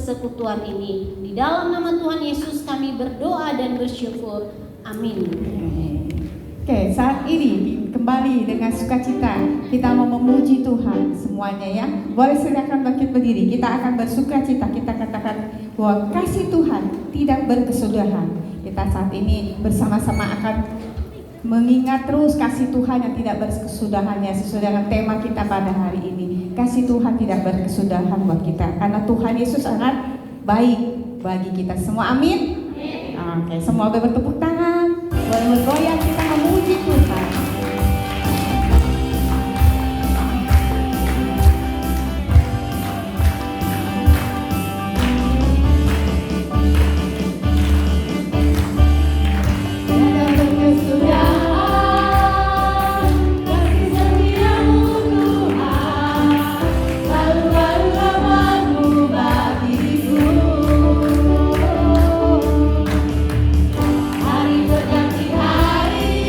persekutuan ini. Di dalam nama Tuhan Yesus kami berdoa dan bersyukur. Amin. Oke, saat ini kembali dengan sukacita kita mau memuji Tuhan semuanya ya. Boleh silakan bangkit berdiri. Kita akan bersukacita. Kita katakan bahwa kasih Tuhan tidak berkesudahan. Kita saat ini bersama-sama akan mengingat terus kasih Tuhan yang tidak berkesudahannya sesuai dengan tema kita pada hari ini. Kasih Tuhan tidak berkesudahan buat kita karena Tuhan Yesus sangat baik bagi kita semua. Amin. Oke, semua boleh bertepuk tangan, boleh bergoyang, kita memuji Tuhan. Hari berganti hari.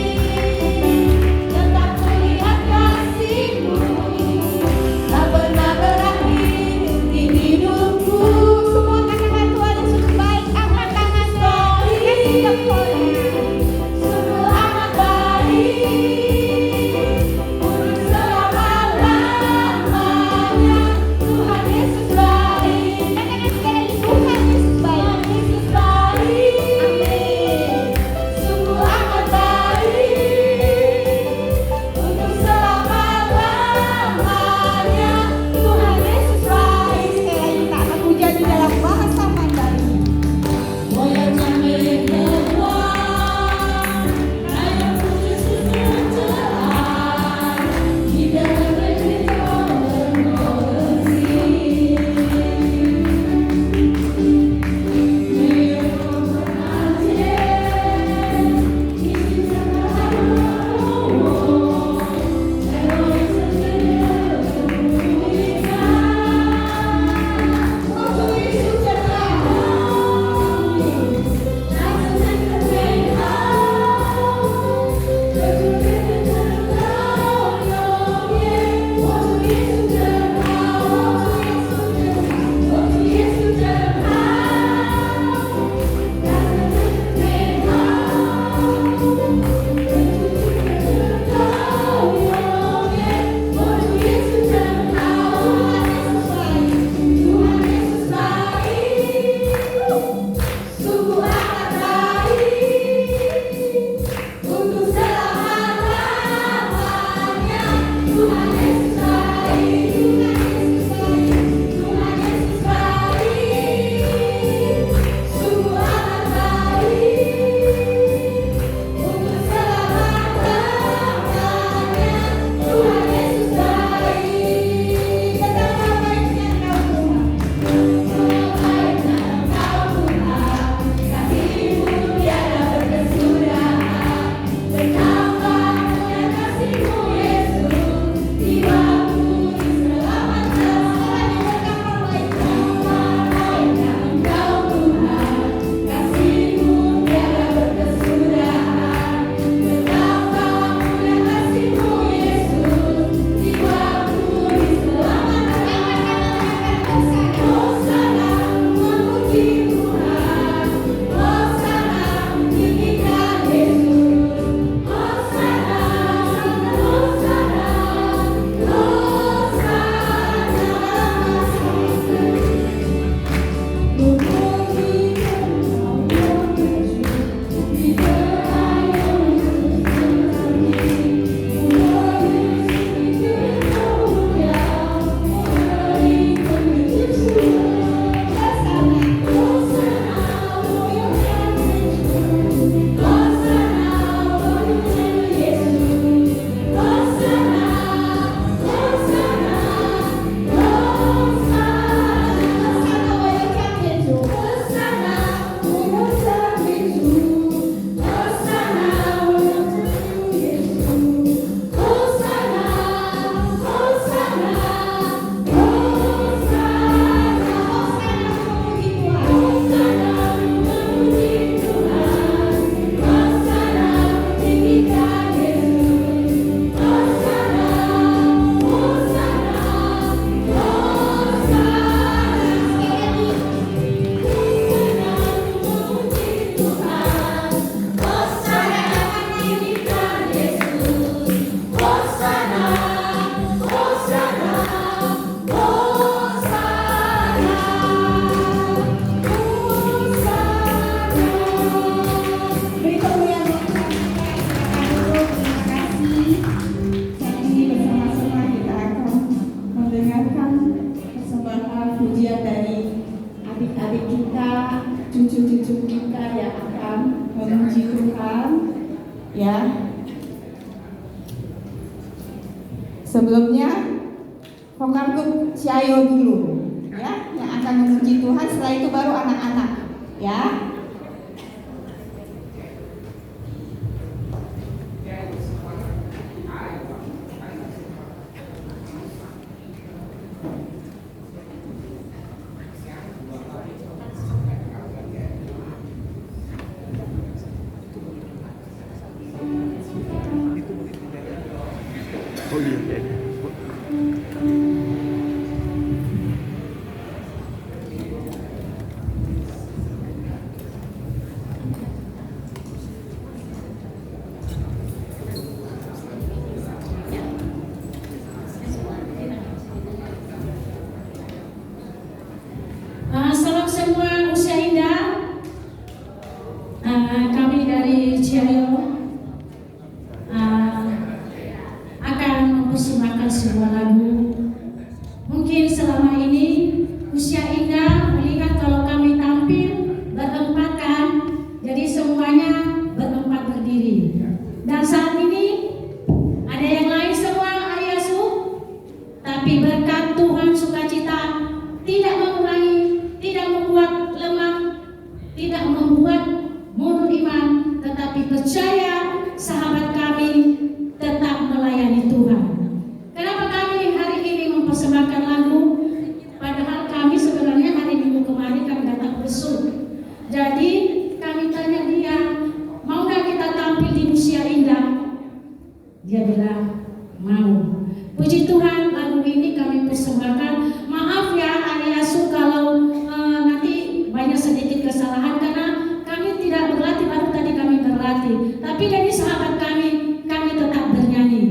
adik-adik kita, cucu-cucu kita yang akan memuji Tuhan, ya. Sebelumnya vokal grup Ciayo dulu, ya, yang akan memuji Tuhan. Setelah itu baru anak-anak, ya. Oh iya. Salam semua usia indah. Kami dari Ciayo akan mempersembahkan sebuah lagu. Mungkin selama ini usia indah melihat kalau kami tampil berempat kan, jadi semuanya berempat berdiri. Dan saat ini ada yang lain semua ayah su, tapi berkat Tuhan sukacita tidak mengurangi, tidak membuat lemah, tidak membuat mundur iman, tetapi percaya sahabat kami tetap melayani Tuhan. Kenapa kami hari ini mempersembahkan lagu? Padahal kami sebenarnya hari Minggu kemarin kami datang besuk. Jadi kami tanya dia, mau gak kita tampil di usia indah? Dia bilang mau. Puji Tuhan, lagu ini kami persembahkan. Maaf ya Ariasu kalau nanti banyak sedikit kesalahan karena kami tidak berlatih, baru tadi kami berlatih. Tapi dari sahabat kami tetap bernyanyi.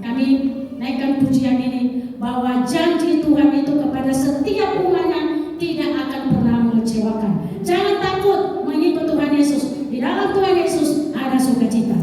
Kami naikkan pujian ini bahwa janji Tuhan itu kepada setiap umatnya tidak akan pernah mengecewakan. Jangan takut mengikut Tuhan Yesus. Di dalam Tuhan Yesus ada sukacita.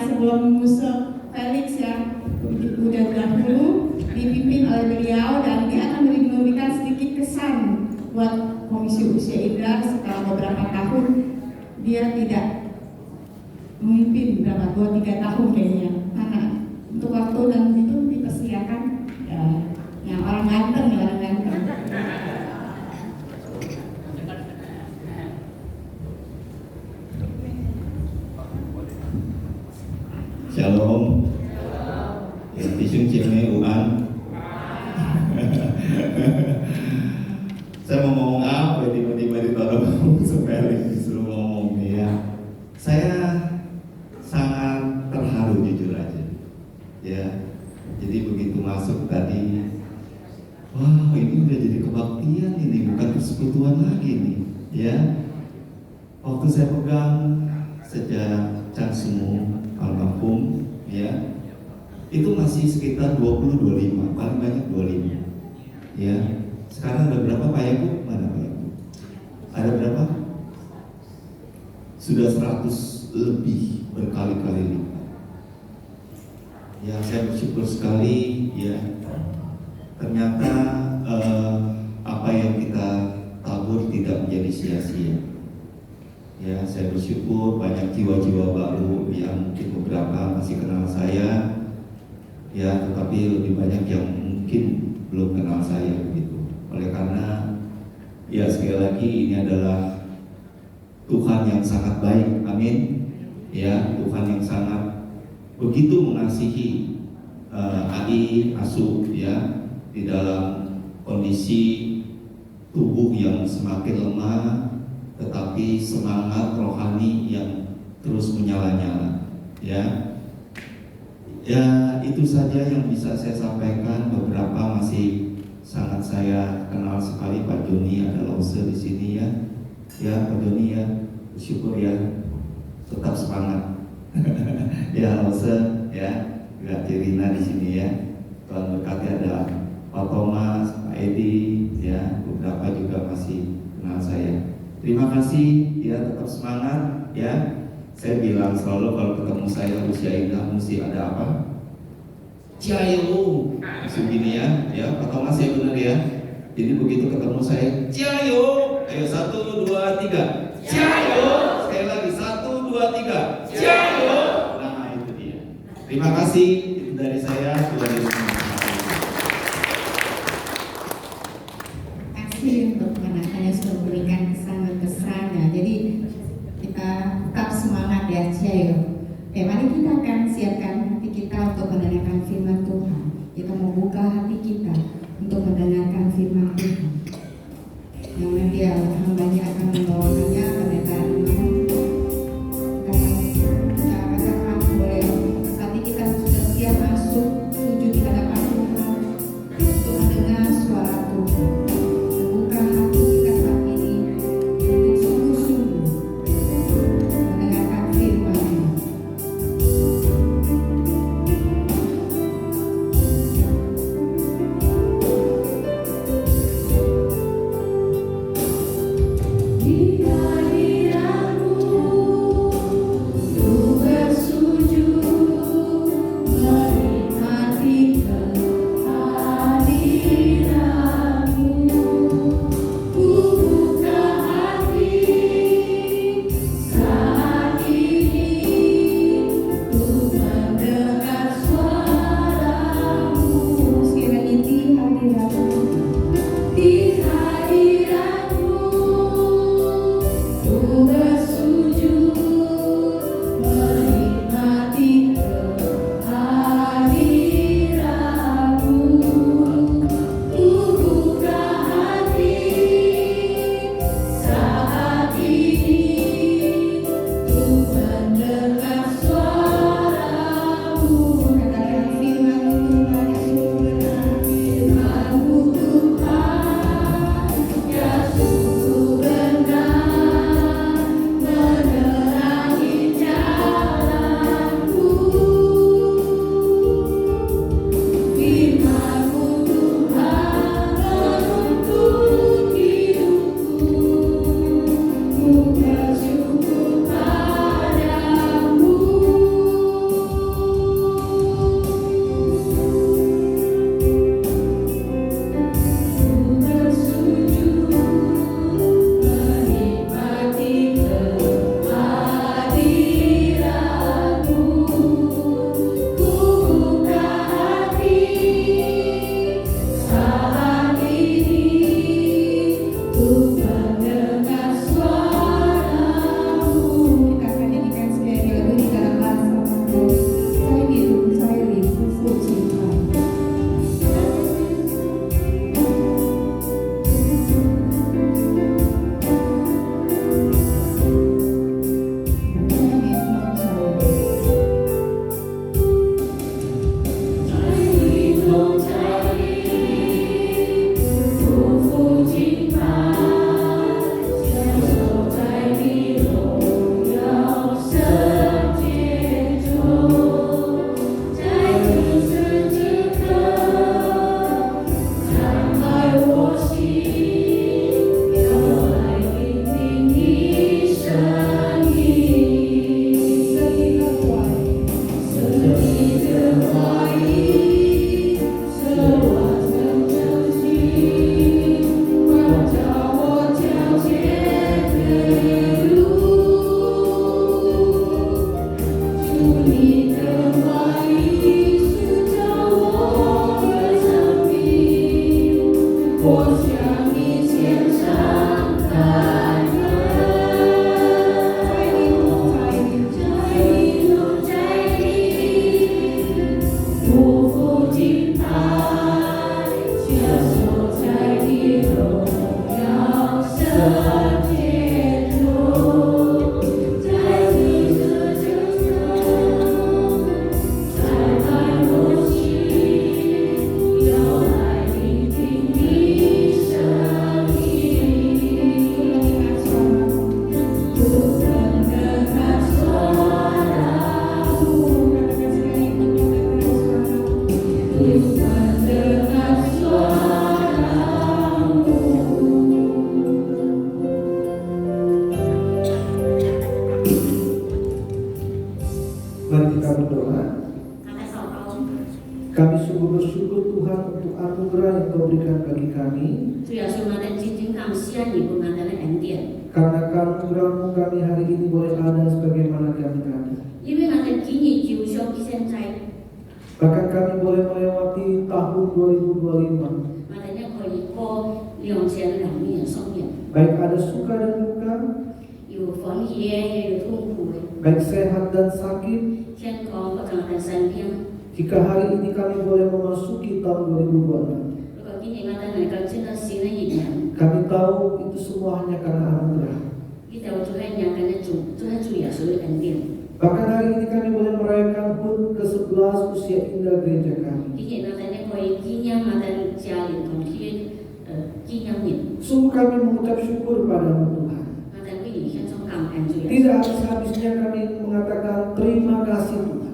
sebelum Musa Felix ya udah dahulu dipimpin oleh beliau, dan dia akan memberikan sedikit kesan buat Komisi Usia Indah setelah beberapa tahun dia tidak memimpin, berapa 2-3 tahun kayaknya. Karena untuk waktu dan itu dipersilakan ya, yang orang ganteng ya, orang ganteng. Shalom. Tisung Cime Uan. Saya mau ngomong apa tiba-tiba ditolong sepele disuruh ngomong ya. Saya sangat terharu jujur aja. Ya. Jadi begitu masuk tadi, wah ini udah jadi kebaktian ini, bukan persekutuan lagi nih. Ya. Waktu saya pegang sejak Cang Sumu almarhum ya, itu masih sekitar 20-25, paling banyak 25 ya. Sekarang ada berapa Pak Yaku? Mana Pak Yaku? Ada berapa? Sudah 100 lebih, berkali-kali lipat ya. Saya bersyukur sekali ya, ternyata apa yang kita tabur tidak menjadi sia-sia ya. Saya bersyukur banyak jiwa-jiwa baru yang mungkin beberapa masih kenal saya ya, tetapi lebih banyak yang mungkin belum kenal saya begitu. Oleh karena ya sekali lagi ini adalah Tuhan yang sangat baik, amin ya. Tuhan yang sangat begitu mengasihi AI Asu ya, di dalam kondisi tubuh yang semakin lemah, tetapi semangat rohani yang terus menyala-nyala ya. Ya itu saja yang bisa saya sampaikan. Beberapa masih sangat saya kenal sekali. Pak Joni ada Lause di sini ya. Ya Pak Joni ya, bersyukur ya, tetap semangat. Ya Lause ya, Gak Rina di sini ya. Tuhan berkati, ada Pak Thomas, Pak Edi ya, beberapa juga masih kenal saya. Terima kasih ya, tetap semangat ya. Saya bilang selalu kalau ketemu saya Usia Indah mesti ada apa? Jayo, begini ya, Pak Thomas ya benar ya. Jadi begitu ketemu saya, Jayo, ayo 1, 2, 3, Jayo. Sekali lagi 1, 2, 3, Jayo. Nah itu dia. Terima kasih, itu dari saya. Sudah Kasih untuk anak-anaknya sudah memberikan kesan-kesan ya. Jadi kita tetap semangat ya, Jayo. Oke, mari kita akan siapkan hati kita untuk mendengarkan firman Tuhan. Kita membuka hati kita untuk mendengarkan firman Tuhan. Yang nanti hambanya akan membawakannya pada hari ini. Kita katakan boleh hati kita sudah siap masuk sujud di hadapan Tuhan untuk mendengar suara Tuhan. Membuka hati kita saat ini untuk sungguh-sungguh mendengarkan firman-Nya. Mari kita berdoa. Kami sungguh bersyukur Tuhan untuk anugerah yang Kau berikan bagi kami. 主耶稣，我哋真正感谢你给我们的恩典， Karena anugerah-Mu kami hari ini boleh ada sebagaimana kami ada. 因为我哋今日就像现在， Bahkan kami boleh melewati tahun 2025. 我哋呢可以过2002年生日， Baik ada suka dan duka, 有欢喜的，也有痛苦的， baik sehat dan sakit. 健康或者我哋生病。 Jika hari ini kami boleh memasuki tahun 2026, 如果今年我哋能够进入新的一年， kami tahu itu semua hanya karena anugerah. 呢度就係人嘅主，就係主耶穌嘅恩典。 Bahkan hari ini kami boleh merayakan HUT ke-11 usia indah gereja kami. 今年我哋呢可以紀念我哋家人同天紀念日， Sungguh kami mengucap syukur padamu Tuhan. 我哋會以獻上感恩主耶穌。 Tidak habis-habisnya kami mengatakan terima kasih Tuhan.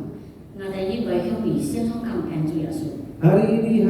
我哋應該向你獻上感恩主耶穌。 Hari ini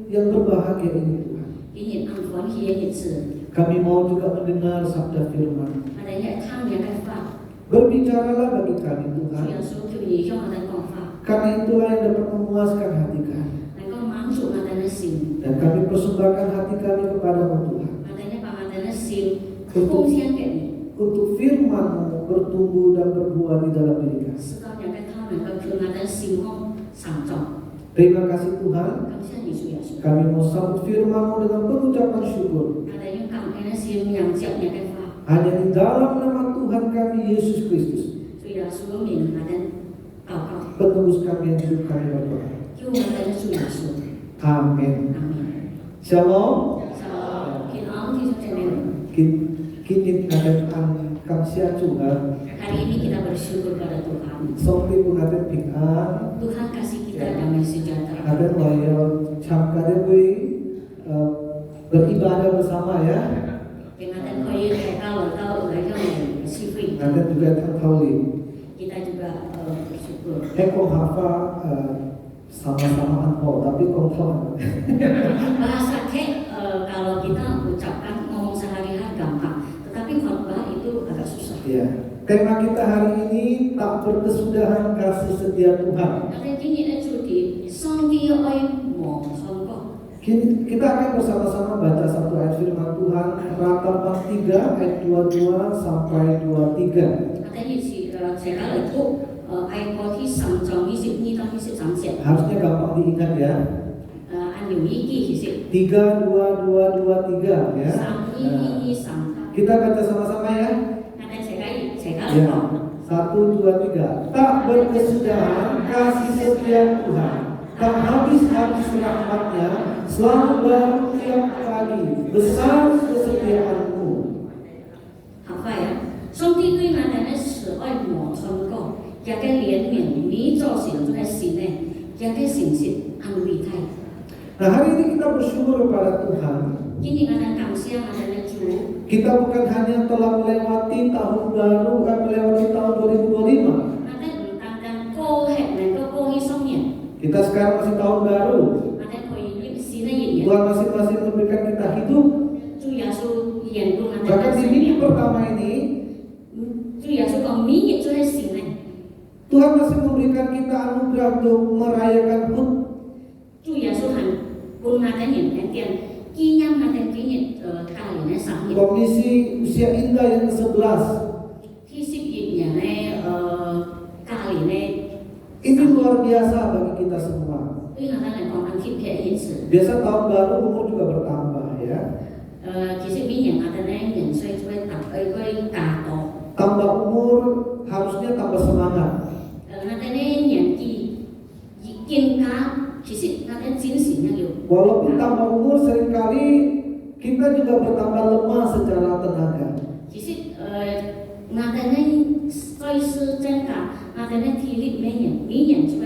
yang berbahagia ini Tuhan. 今年安歡喜嘅日子， Kami mau juga mendengar sabda firman. 我哋一聽你嘅法， Berbicaralah bagi kami 主 Tuhan. 耶穌叫你向我哋講法， Karena itulah yang dapat memuaskan hati kami. 能夠滿足我哋嘅心， Dan kami persembahkan hati kami kepadamu Tuhan. 我哋呢把我哋嘅心奉獻給你， Untuk firman-Mu bertumbuh dan berbuah di dalam diri kami. 使到人嘅他能夠叫我哋心中成長。 Terima kasih Tuhan. 感謝你主耶穌， Kami mau sambut firman-Mu dengan pengucapan syukur. 我哋用感恩嘅心迎接你嘅法， Hanya di dalam nama Tuhan kami Yesus Kristus. 主耶穌嘅名我哋禱告， Penebus kami yang hidup kami berdoa. 叫我哋嘅主耶穌， Amin. 阿門。 Shalom. 就平安弟兄姐妹們， Kini pengajian kamsia juga. hari ini kita bersyukur pada Tuhan. Seperti pengajian pingan. Tuhan kasih kita damai sejahtera. Ada loyal camkade bui beribadah bersama ya. Dengan koi kalau tahu yang sifri, Ada juga tertauli. kita juga bersyukur. Kok hafa sama-sama anpo tapi kok tahu. Bahasa kek kalau kita ucapkan ngomong sehari-hari gampang, tetapi khotbah itu agak susah. Ya. Tema kita hari ini tak berkesudahan kasih setia Tuhan. Ada gini cuti, sangki oi mau sangko. Kini kita akan bersama-sama baca satu ayat firman Tuhan Ratapan 3 ayat 22 sampai 23. Ada ini si saya itu ayat koti samjong 22 到23節。 Harusnya gampang diingat ya. 按有一記其實 3, 2, 2, 2, 3 ya. 3、2、2、3。 Kita baca sama-sama ya. Ada saya Ya. 1, 2, 3. Tak berkesudahan kasih setia Tuhan. Tak habis-habis rahmatnya, selalu baru tiap pagi. Besar kesetiaan-Mu. 好快呀！上帝對我哋嘅慈愛無盡過，也嘅憐憫，你做成咗嘅事呢，也嘅誠實安慰他。 Nah hari ini kita bersyukur kepada Tuhan. 今日我哋感謝我哋嘅主， Kita bukan hanya telah melewati tahun baru, melewati tahun 2025. 我哋唔單單過係能夠過去新年， Kita sekarang masih tahun baru. 我哋可以入新嘅一年。 Tuhan masing-masing memberikan kita hidup. 主耶穌延續我哋 Bahkan 嘅 di 生 minggu 命。 pertama ini, 主耶穌講明日就係新嘅， Tuhan masih memberikan kita anugerah untuk merayakan HUT. 主耶穌係半我哋年嘅點，紀念我哋今日大年嘅生日。 Komisi Usia Indah yang ke-11. ที่11年咧年呢， Ini luar biasa bagi kita semua. 对我哋嚟講，按揭嘅顯示， Biasa tahun baru umur juga bertambah ya. 其實每年我哋咧人歲就會加多， Tambah umur harusnya tambah semangat. 我哋咧年紀越增加，其實我哋精神要。 Walaupun tambah umur seringkali kita juga bertambah lemah secara tenaga. 其實我哋咧歲數增加，我哋咧體力每年就會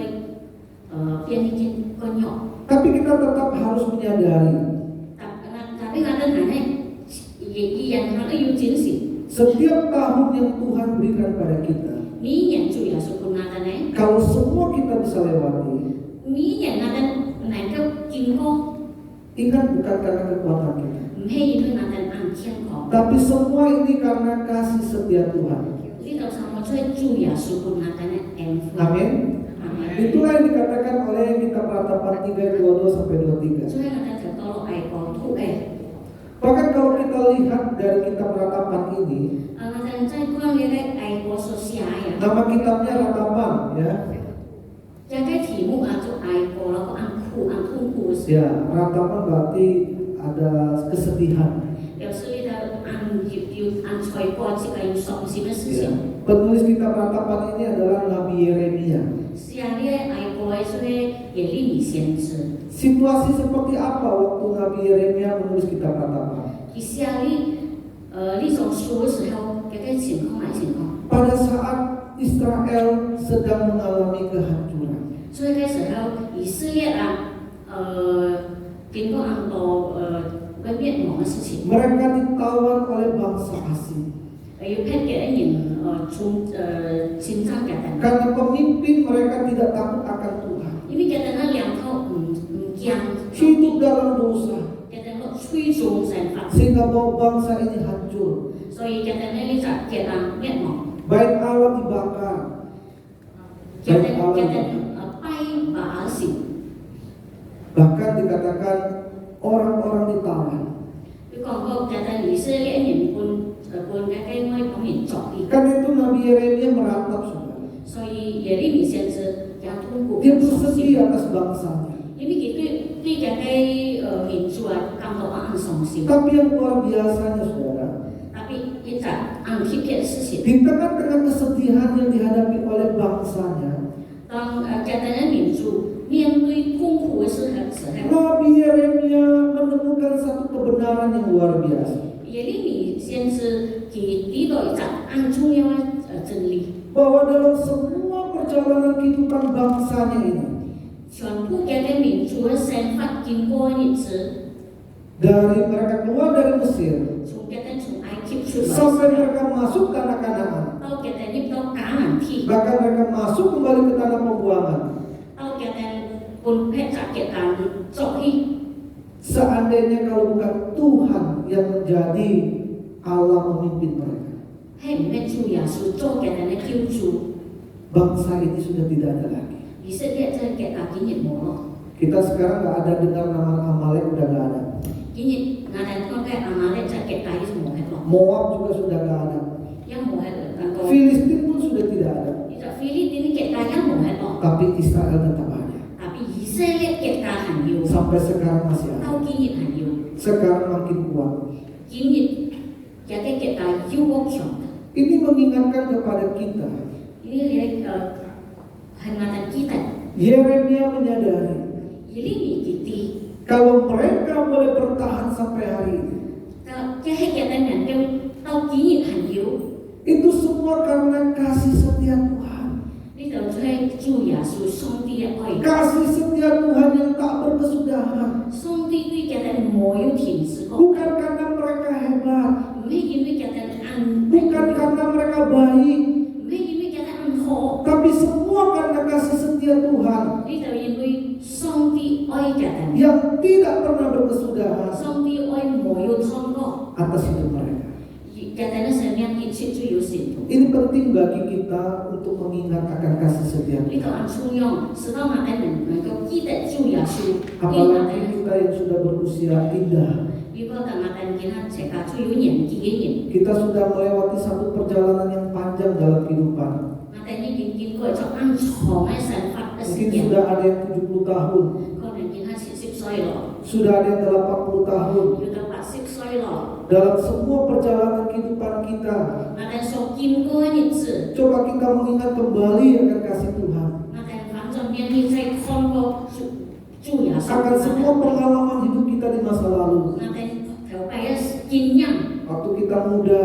變得更弱。 Tapi kita tetap harus menyadari Tapi我哋係咧人係要精神。 setiap tahun yang Tuhan berikan pada kita, 每年主要是我哋咧， kalau semua kita bisa lewati, 每年我哋能夠經過， ingat bukan karena kekuatan kita, 唔係因為我哋按天課。 tapi semua ini karena kasih setia Tuhan. 呢度上我出主要是我哋咧恩惠。 Amin. Itulah yang dikatakan oleh kitab Ratapan 3:22 sampai 23. 所以我哋就到落愛國土嘅。 Bahkan kalau kita lihat dari kitab Ratapan ini, 我哋在講嘅咧愛國所寫嘅， nama kitabnya Ratapan ya. 一個題目啊做愛國，然後按痛苦， Ya, Ratapan berarti ada kesedihan. 有時你就按財國這個要喪心嘅事 Ya. 情。 Penulis kitab Ratapan ini adalah Nabi Yeremia. 寫咧愛國嘅所以耶利米先知。 Situasi seperti apa waktu Nabi Yeremia menulis kitab Ratapan? 佢寫呢種書嘅時候，一個情況係情況。 Pada saat Israel sedang mengalami kehancuran. 所以嘅時候，以色列啊，經過很多嘅滅亡嘅事情， Mereka ditawan oleh bangsa asing. 要批嘅人從侵佔嘅人， Karena pemimpin mereka tidak takut akan Tuhan. 因為嘅人咧兩頭唔驚， Hidup dalam dosa. 嘅人咧吹縱神法， Sehingga bawa bangsa ini hancur. 所以嘅人咧就嘅人滅亡， Bait Allah dibakar. 嘅人 Bait Allah 嘅 dibakar. 人拜把神， Bahkan dikatakan orang-orang ditawan. 佢講過嘅人以色列人半嘅嘅愛講人作義， Karena itu Nabi Yeremia meratap saudara. 所以耶利米先知也通過 Dia bersedih atas bangsanya. 因為佢對嘅民族啊感到很傷心。 Tapi yang luar biasanya saudara, Tapi kita angkit ke sisi. di tengah-tengah kesedihan yang dihadapi oleh bangsanya, 當katanya 民族面對痛苦嘅時候， Nabi Yeremia menemukan satu kebenaran yang luar biasa. 耶利米先知佢睇到一個很重要嘅真理， Bahwa dalam semua perjalanan kehidupan bangsanya ini, 全部嘅民族嘅生活經過日子， dari mereka keluar dari Mesir 從埃及出來， sampai mereka masuk tanah Kanaan, 到入到迦南地， bahkan mereka masuk kembali ke tanah pembuangan. 到本撇จากการ作義。 Seandainya kalau bukan Tuhan yang menjadi Allah memimpin mereka, 係唔係主耶穌做嘅人嘅救主？ bangsa ini sudah tidak ada lagi. 以色列真係嘅今日冇咯。 Kita sekarang nggak ada dengar nama Amalek, udah nggak ada. 今日我哋講嘅亞瑪力真係嘅冇喺度， Moab juga sudah nggak ada. 一冇喺度，個 Filistin pun sudah tidak ada. 呢個菲律賓嘅一冇喺度， Tapi Israel tetap ada. 但係以色列嘅係要， Sampai sekarang masih ada. 到今日係要， Sekarang makin kuat. 今日嘅要好強嘅， Ini mengingatkan kepada kita. 呢啲係我哋記得， Yeremia menyadari 耶利米記啲， kalau mereka boleh bertahan sampai hari ini, 嘅係嘅人嘅到今日係要， itu semua karena kasih setia Tuhan. 呢度就係主耶穌上帝嘅愛， Kasih setia Tuhan yang tak berkesudahan. 上帝對嘅人冇有停止過， Bukan karena mereka hebat, 唔係因為嘅人bukan karena mereka baik, 唔係因為嘅人好。 tapi semua karena kasih setia Tuhan 呢就因為上帝愛嘅人， yang tidak pernah berkesudahan 上帝愛冇有通過， atas hidup mereka. 嘅人嘅生命一切都有前途。 Ini penting bagi kita untuk mengingat akan kasih setia 呢 Tuhan. 個很重要，使到我哋能夠記得主耶穌。 Apalagi kita yang sudah berusia indah. 如果等我哋見下大家都有年紀嘅人， Kita sudah melewati satu perjalanan yang panjang dalam kehidupan. 我哋已經經過過咗啱床嘅神法嘅事 Mungkin 件， sudah ada yang 70 tahun, 可能見他40歲咯， sudah ada yang 80 tahun. 要到80歲咯， Dalam semua perjalanan kehidupan kita, 我哋所見過嘅日子， coba kita mengingat kembali akan kasih Tuhan, 我哋反正面對在看過主耶穌， akan semua pengalaman hidup kita di masa lalu. 我哋頭擺嘅經驗， Waktu kita muda,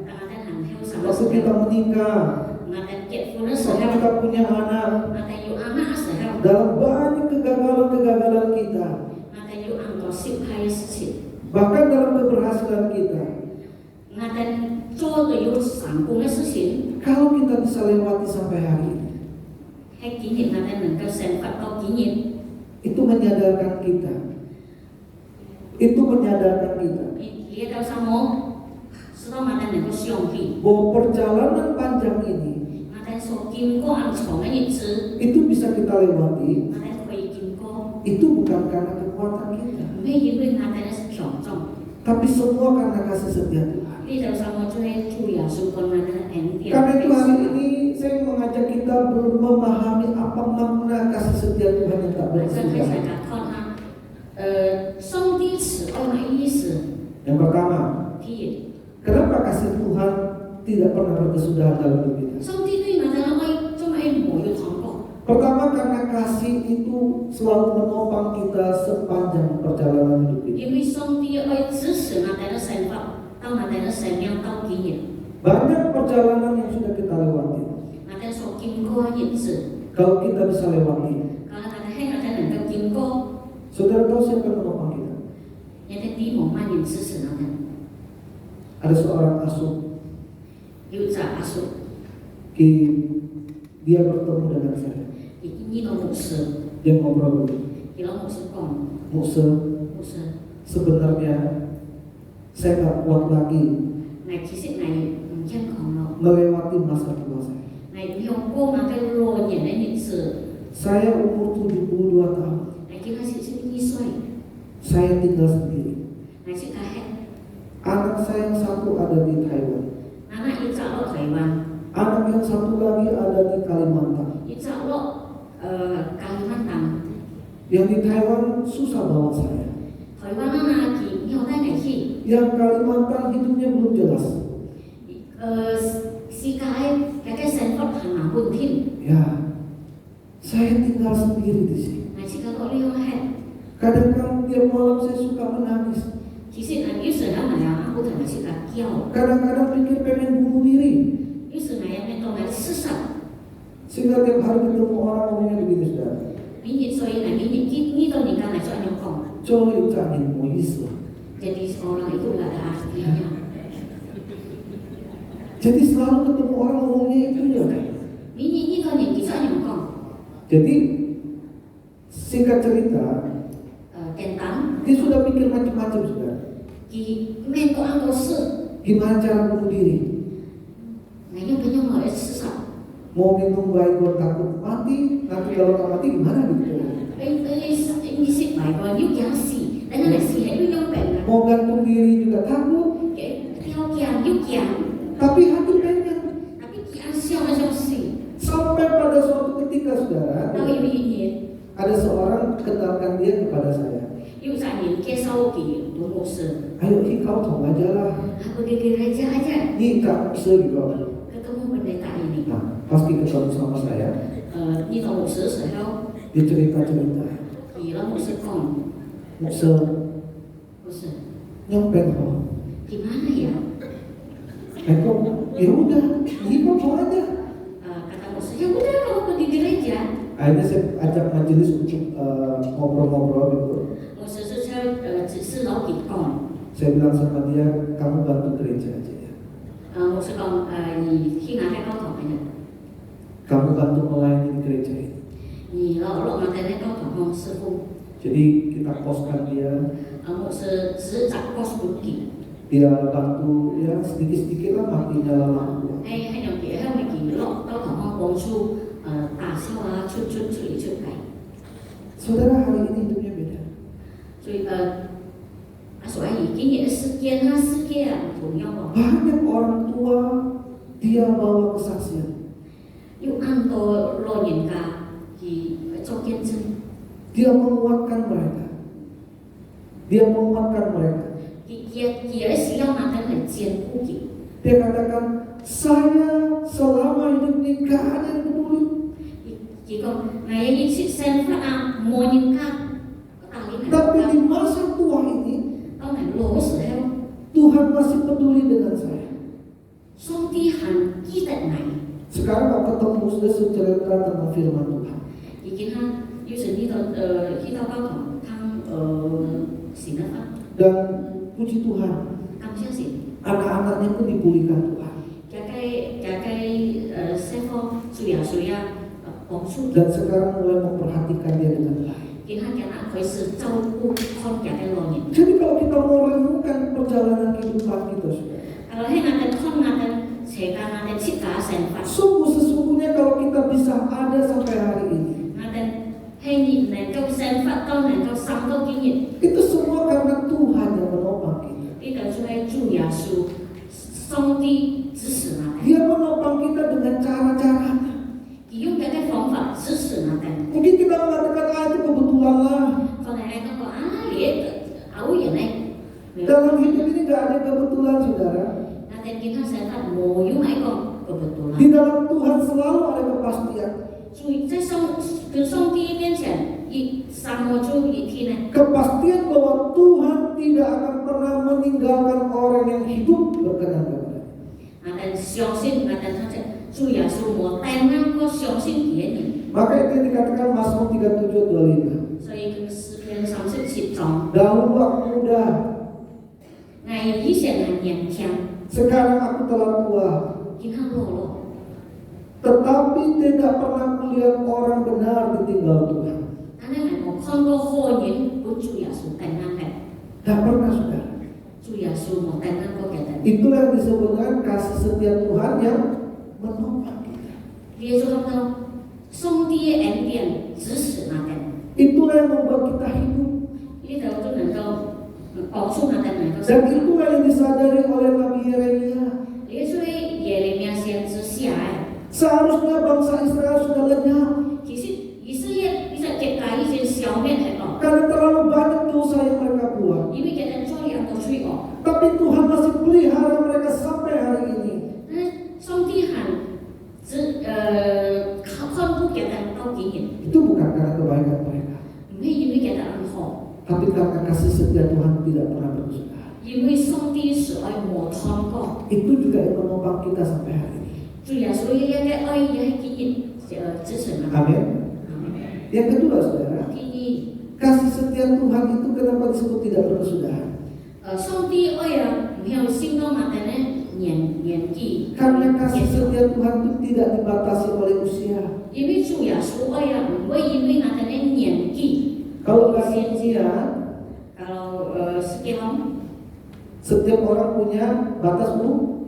我哋行後什麼 waktu 時 kita 候， menikah, 我哋結婚嘅時 waktu 候， kita punya anak, 我哋要啱啱嘅時候， dalam banyak kegagalan-kegagalan kita, 我哋要啱到失敗嘅事情， bahkan dalam keberhasilan kita, 我哋做到有成功嘅事情， kalau kita bisa lewati sampai hari ini, 係經驗我哋能夠成發到經驗。 itu menyadarkan kita, itu menyadarkan kita Dia tahu sama, selama ada nengko siang ki, bahwa perjalanan panjang ini ada so kim ko ang chong ni zi, itu bisa kita lewati, ada koi kim ko, itu bukan karena kekuatan kita, 没因为ada是强壮， tapi semua karena kasih setia Tuhan. dia tahu sama tu主耶稣con ada endia. Karena itu hari ini saya mengajak kita memahami apa makna kasih setia Tuhan yang tak 这开始 berkesudahan. 讲看哈，上帝慈爱的意思， Yang pertama, 第一， kenapa kasih Tuhan tidak pernah berkesudahan dalam hidup kita? 上帝对我哋愛，真係冇有糖果。 Pertama karena kasih itu selalu menopang kita sepanjang perjalanan hidup kita. 因為上帝愛支持我哋嘅生活，到我哋嘅生命到經驗， Banyak perjalanan yang sudah kita lewati. 我哋所經過嘅日子， Kalau kita bisa lewati, kalau我哋係我哋能夠經過。 saudara tahu siapa yang menopang kita? Yang tadi mau main支持我哋， Ada seorang asuh, 要找阿叔， dia bertemu dengan saya. 呢個牧師， Dia ngobrol begini, 呢個牧師講， Mukse, 牧師， sebenarnya saya nggak kuat lagi 我其實我唔想講咯， melewati masa tua saya. 我用過我嘅老年嘅日子， Saya umur 72 tahun. 我見我42歲， Saya tinggal sendiri. 我即刻係 Anak saya yang satu ada di Taiwan. 阿媽要走落台灣， Anak yang satu lagi ada di Kalimantan. 要走落Kalimantan， Yang di Taiwan susah bawa saya. 台灣阿媽見要帶我去， Yang Kalimantan hidupnya belum jelas. 世界嘅生活係蠻半天， Ya, saya tinggal sendiri di sini. 我即刻講呢個係， Kadang-kadang tiap malam saya suka menangis. 其實我有時候我阿媽同我即刻叫。 Kadang-kadang pikir pengen bunuh diri. 於是我也沒懂得事實， Sehingga tiap hari ketemu orang ngomongnya begini, saudara. 明年所以呢，明年呢度年間嚟做樣講， Coba ucapin mau Islam. jadi orang itu nggak ada artinya. Jadi selalu ketemu orang ngomongnya itu ya. 明年呢個年紀做樣講， Jadi singkat cerita, 簡單， dia sudah pikir macam-macam, saudara. 佢咩都啱到事， Gimana cara bunuh diri? 我要不用我嘅事實， Mau minum Baygon takut mati, nanti kalau nggak mati gimana gitu? 你識埋個要驚死，但係你死係要用病嘅， Mau gantung diri juga takut, 要驚要驚， tapi hati pengen. 但係驚笑嗰種事， Sampai pada suatu ketika, saudara, 到有一年 ada seorang kenalkan dia kepada saya. 要在年介紹給讀牧師， Ayo kau tong aja lah, aku gereja aja, ini kak gitu. ketemu pendeta ini. Nah, pasti ketemu sama saya, 呢個牧師嘅時候， dia cerita-cerita. 而家牧師講， Mukse, 牧師 nyopeng kok. gimana ya? Eko, ya udah, ini kok aja. Kata牧師, ya udah kalau pergi gereja. Akhirnya saya ajak majelis untuk ngobrol-ngobrol gitu. 牧師只是老給講， Saya bilang sama dia, kamu bantu gereja aja ya. 牧師講，你去哪裡溝通嘅？ Kamu bantu melayani di gereja ini. 你落我哋咧溝通講師傅， Jadi kita poskan dia, 牧師只責過師傅， dia bantu ya sedikit-sedikit lah matinya lampu. 喺用嘅喺咪見落溝通講幫助打消啊，出嚟出計。 Saudara hari ini hidupnya beda. 所以所以今年嘅世界啊唔同樣喎。 Banyak orang tua dia bawa kesaksian. 又按多老人家去做见证， Dia menguatkan mereka. Dia menguatkan mereka. 也是要拿人来兼顾的。 Dia katakan, saya selama hidup ini gak ada yang peduli. 伊讲，我一去生活啊，没人家打理 Tapi 我， di masa tua ini, 当然老时候， Tuhan masih peduli dengan saya. 上帝还记得我。 Sekarang aku ketemu sudah cerita tentang firman Tuhan. 已经他有时去到教堂，他神的法， Dan puji Tuhan, 感谢神。 anak-anaknya pun dipulihkan Tuhan. 西方主要帮助， Dan sekarang mulai memperhatikan dia dengan baik. 给他开始照顾看家的老人。 Jadi kalau kita mau renungkan perjalanan kehidupan kita, saudara, kalau hari nanti看nanti saya nanti cipta senfa， sesungguhnya kalau kita bisa ada sampai hari ini, nanti hari ini能够senfa到能够上到今日， itu semua karena Tuhan yang menopang kita. 你得出来主耶稣，上帝支持那个， Dia menopang kita dengan cara-caranya. 你用这个方法支持那个。 Mungkin kita mengatakan, itu kebetulan lah. 后来那个也偶然呢， Dalam hidup ini gak ada kebetulan, saudara. nanti kita senfa mau用那个kebetulan。 Di dalam Tuhan selalu ada kepastian. 所以在上帝面前，一三摸出一天呢， Kepastian bahwa Tuhan tidak akan pernah meninggalkan orang yang hidup berkenan kepada. 但相信，但他这主耶稣我带那个相信别人， Maka itu yang dikatakan Mazmur 37:25. 所以跟诗篇37章， Dahulu aku muda, 我以前还年轻， sekarang aku telah tua. 今他老了， Tetapi tidak pernah kulihat orang benar ditinggal Tuhan. 但是我看过好人跟主耶稣带那个， Tidak pernah, saudara. 主耶稣我带那个给他， Itulah yang disebutkan kasih setia Tuhan yang menopang kita. 耶稣他说，上帝的恩典支持那个， Itulah yang membuat kita hidup. 你都能够帮助那个能够 Dan itulah yang disadari oleh Nabi Yeremia. 耶稣耶利米先知写的。 Seharusnya bangsa Israel sudah lenyap 其实以色列bisa kita izin消灭它了， karena terlalu banyak dosa yang mereka buat. 因为给人做两个罪恶。 Tapi Tuhan masih pelihara mereka sampai hari ini. 但是上帝还看顾给人到今日， Itu bukan karena kebaikan mereka, 唔係因為給人好， tapi karena kasih setia Tuhan tidak pernah berkesudahan. 因為上帝是愛無通過， Itu juga yang menopang kita sampai hari ini. 主耶穌一個愛也係今日支持我。 Amin. Yang kedua, saudara, 第二， kasih setia Tuhan itu kenapa disebut tidak berkesudahan? 上帝愛啊，唔係心中那個呢年紀， Karena kasih setia Tuhan itu tidak dibatasi oleh usia. 因為主耶穌愛啊，唔會因為那個呢年紀。 Kalau kasih usia, kalau sekian setiap orang punya batas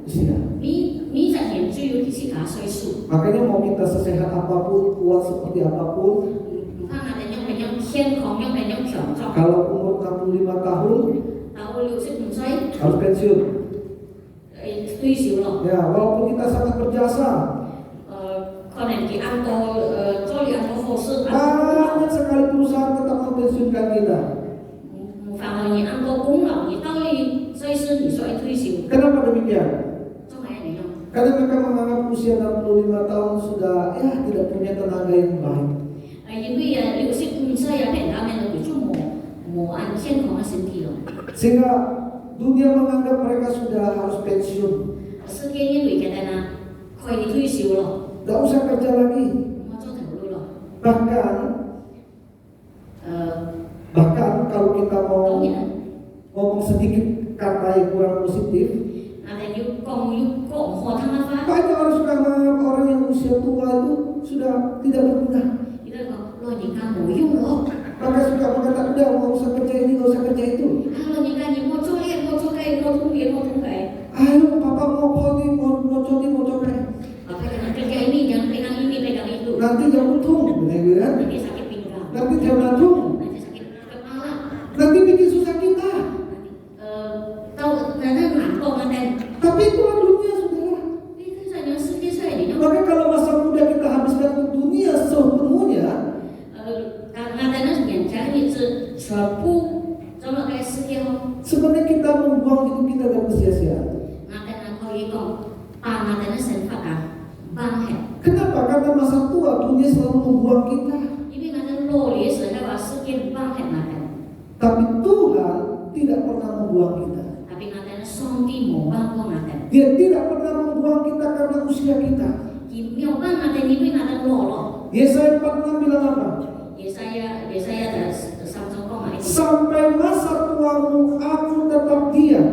usia. 你在年只有幾個歲數， Makanya mau kita sesehat apapun, kuat seperti apapun, 唔怕那人用健康，用強壯， kalau umur 65 tahun 到65歲 harus pensiun. 退休了， Ya, walaupun kita sangat berjasa, 可能佢按到做兩個好事， banyak sekali perusahaan tetap mempensiunkan kita. 反而你按到功勞，你到歲數你說退休， Kenapa demikian? 做咩嚟用？ Karena mereka menganggap usia 65 tahun sudah tidak punya tenaga yang baik. 因為65歲啊，平他們就冇按健康嘅身體咯， Sehingga dunia menganggap mereka sudah harus pensiun, 世界認為嘅人啊，可以退休咯， tidak usah kerja lagi. 冇做頭路咯， Bahkan kalau kita 當 mau 然。 ngomong sedikit kata yang kurang positif, 那個要講好聽嘅話， banyak orang suka menganggap orang yang usia tua itu sudah tidak berguna. 你都講老人家冇用咯， Maka suka berkata, udah nggak usah kerja ini, nggak usah kerja itu. 老人家你冇做呢，冇做嗰，冇做嘢，冇做嗰， Ayo papa mau koni, mau coni, mau coba. pegang kerja ini, jangan pegang ini, pegang itu, Nanti jam untung, gitu kan? nanti sakit pinggang, Nanti jam jantung, nanti sakit kepala, nanti bikin susah kita. tahu nanti ngantuk nanti. Tapi itulah dunia, saudara. Itu saja sedih saya ini. Maka kalau masa muda kita 全部怎么该死掉？ Sebenarnya kita membuang hidup kita dan sia-sia. Ngaten kau ikut, ngaten senfat bang het. Kenapa? Karena masa tua dunia selalu membuang kita. Ini ngaten loli sudah sekian bang het ngaten. Tapi Tuhan tidak pernah membuang kita. Tapi ngaten songti mau bang kau ngaten. Dia tidak pernah membuang kita karena usia kita. Kimio bang ngaten ini ngaten lolo. Yesaya 46 bilang apa? Yesaya ada samsung kau ngaten. Sampai masa tuamu aku tetap diam.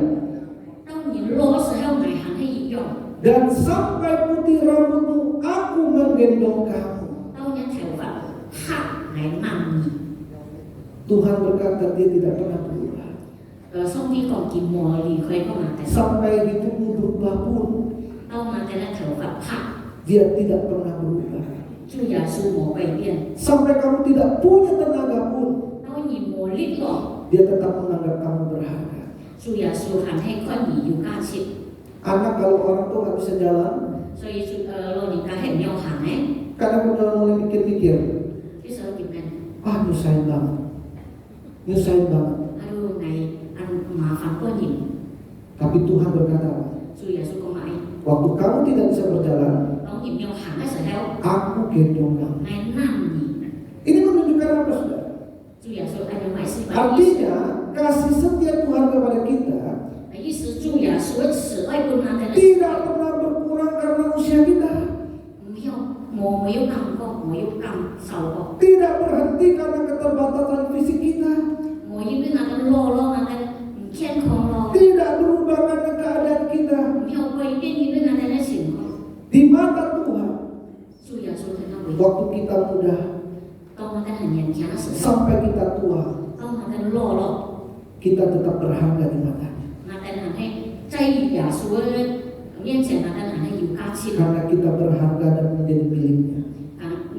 Tahu ni lo sudah ngai han hei yong. Dan sampai putih rambutmu aku menggendong kamu. Tahu ni theo phật hak ngai mang ni. Tuhan berkata dia tidak pernah berubah. Songti kau kimmo li kau ngaten. Sampai hidupmu berubah pun Tahu ngaten theo phật hak. dia tidak pernah berubah. 主耶稣冇改变， Sampai kamu tidak punya tenaga pun 当你冇力咯， dia tetap menganggap kamu berharga. 主耶稣还係看你有價值， Anak kalau orang tua nggak bisa jalan, 所以老人家係唔要行嘅， kadang udah mulai mikir-mikir, 其實點解？ nyusahin banget, nyusahin banget. aduh ngày ăn麻煩過年， Tapi Tuhan berkata, 主耶穌講話， waktu kamu tidak bisa berjalan, 當你唔要行嘅時候， aku gendong kamu. 係難你， Ini menunjukkan apa, saudara? 主耶穌係咪是話 Artinya kasih setia Tuhan kepada kita 意思主耶穌嘅慈愛不難嘅， tidak pernah berkurang karena usia kita, 冇要感覺，冇要感受過， tidak berhenti karena keterbatasan fisik kita, 冇要啲難嘅攞咯，難嘅唔健康咯， tidak berubah karena keadaan kita. 唔要改變啲難嘅情況， Di mata Tuhan, 主耶穌係咁。 waktu kita muda 當我哋係年輕嘅時候， sampai kita tua, 當我哋老咯， kita tetap berharga di matanya. 我哋係在耶穌面前，我哋係有價值。 Karena kita berharga dan menjadi miliknya.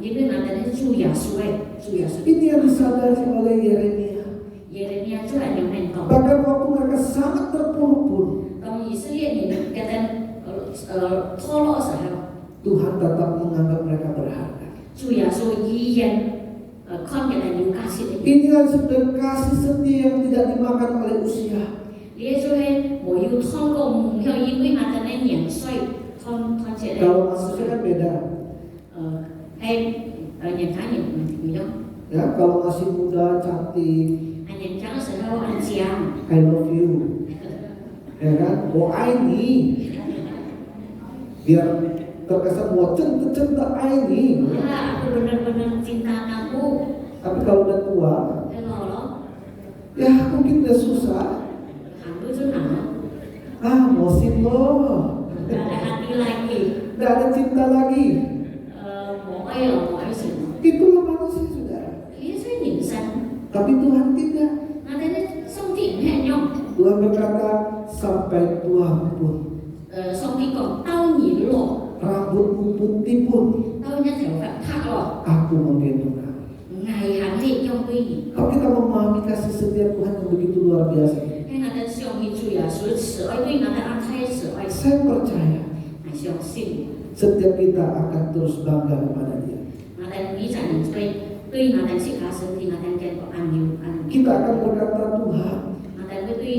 因為我哋係主耶穌嘅，主耶穌。 Ini yang disadari oleh Yeremia. 耶利米出嚟有面講， Bahkan waktu mereka sangat terpuruk pun, 當以色列人嘅人拖落嘅時候， Tuhan tetap menganggap mereka berharga. 主耶穌依然看嘅人有價值嘅。 Ini adalah sebenarnya kasih setia yang tidak dimakan oleh usia. 呢種係冇要通過唔係因為我哋嘅年歲通出嚟。 Kalau manusia kan beda. 係年輕人唔用， Ya, kalau masih muda, cantik, 係年長嘅時候安靜。 I love you. Ya kan? Oh, ini. Biar terkesan buat cinta ini. Ya, aku benar-benar cinta kamu. Tapi kalau udah tua, Hello, lo. ya mungkin udah susah. Kamu itu nama. Musim loh. Gak ada hati lagi. Gak ada cinta lagi. Mau ayo, mau ayo sih. Itulah manusia, saudara. Iya, saya nyingsan. Tapi Tuhan tidak. Nanti song tim hẹn Tuhan berkata, sampai tua pun, song tim còn tao nhìn lo, rambutmu putih pun, tao nhất theo phạt thác lo. aku menggendong kamu. Ngày hắn hiện trong quy nhị. Kalau kita memahami kasih setia Tuhan yang begitu luar biasa, Hay là ta siêu hi chủ ya suốt sửa ơi quy là ta ăn thay sửa ơi. saya percaya Là siêu xin. setiap kita akan terus bangga kepada Dia. Là ta nghĩ rằng tuy là ta chỉ khá sớm thì là ta kèm có ăn nhiều ăn. Kita akan berkata, Tuhan, Là ta với tuy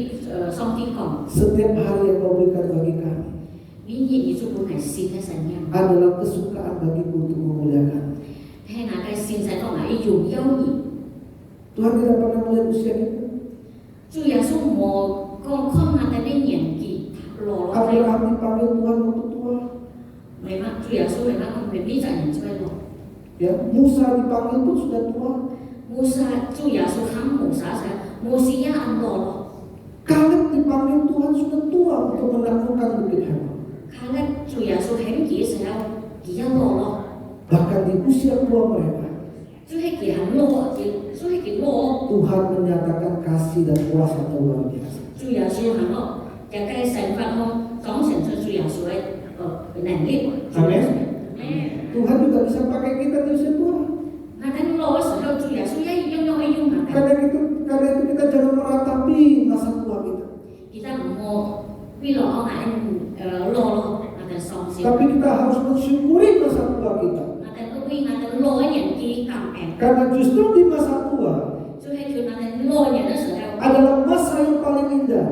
song tim còn setiap hari yang kau berikan bagi kami ví dụ như chúng tôi phải xin cái sản nhân. adalah kesukaan bagiku untuk memuliakan. Hay là cái xin sản có phải dùng dấu nhỉ? Tuhan tidak pernah melihat usia kita. Chủ ya số một con không là ta đến nhận kỳ lò lò hay. Abraham dipanggil Tuhan waktu tua. Memang chủ ya số memang không phải biết rằng nhận cho lo. Ya, Musa dipanggil pun sudah tua. Musa chủ ya số khám Musa sẽ Musia ăn lò lò. Kaleb dipanggil Tuhan sudah tua untuk menaklukkan Bukit Hermon. Khá là chủ ya số hẹn kỹ sẽ đâu kỹ lò lò. Bahkan di usia tua mereka, Chú hay kỹ hắn lò chú hay kỹ lò. Tuhan menyatakan kasih dan kuasa luar biasa. Chủ ya số hắn lò. Cái sản phẩm không tổng sản cho chủ ya số ấy nền liệt. Amin. Tuhan juga bisa pakai kita di usia tua. Nah kan lò sẽ đâu chủ ya số ấy yang ayung mà. Karena itu kita jangan meratapi masa tua kita. Kita mau vì lò ông anh lò là cái song sinh. Tapi kita harus mensyukuri masa tua kita. Là cái quy là cái lò nhận kỳ cảm em. Karena justru di masa tua Chú hay kêu là cái 末年的时候， adalah masa yang paling indah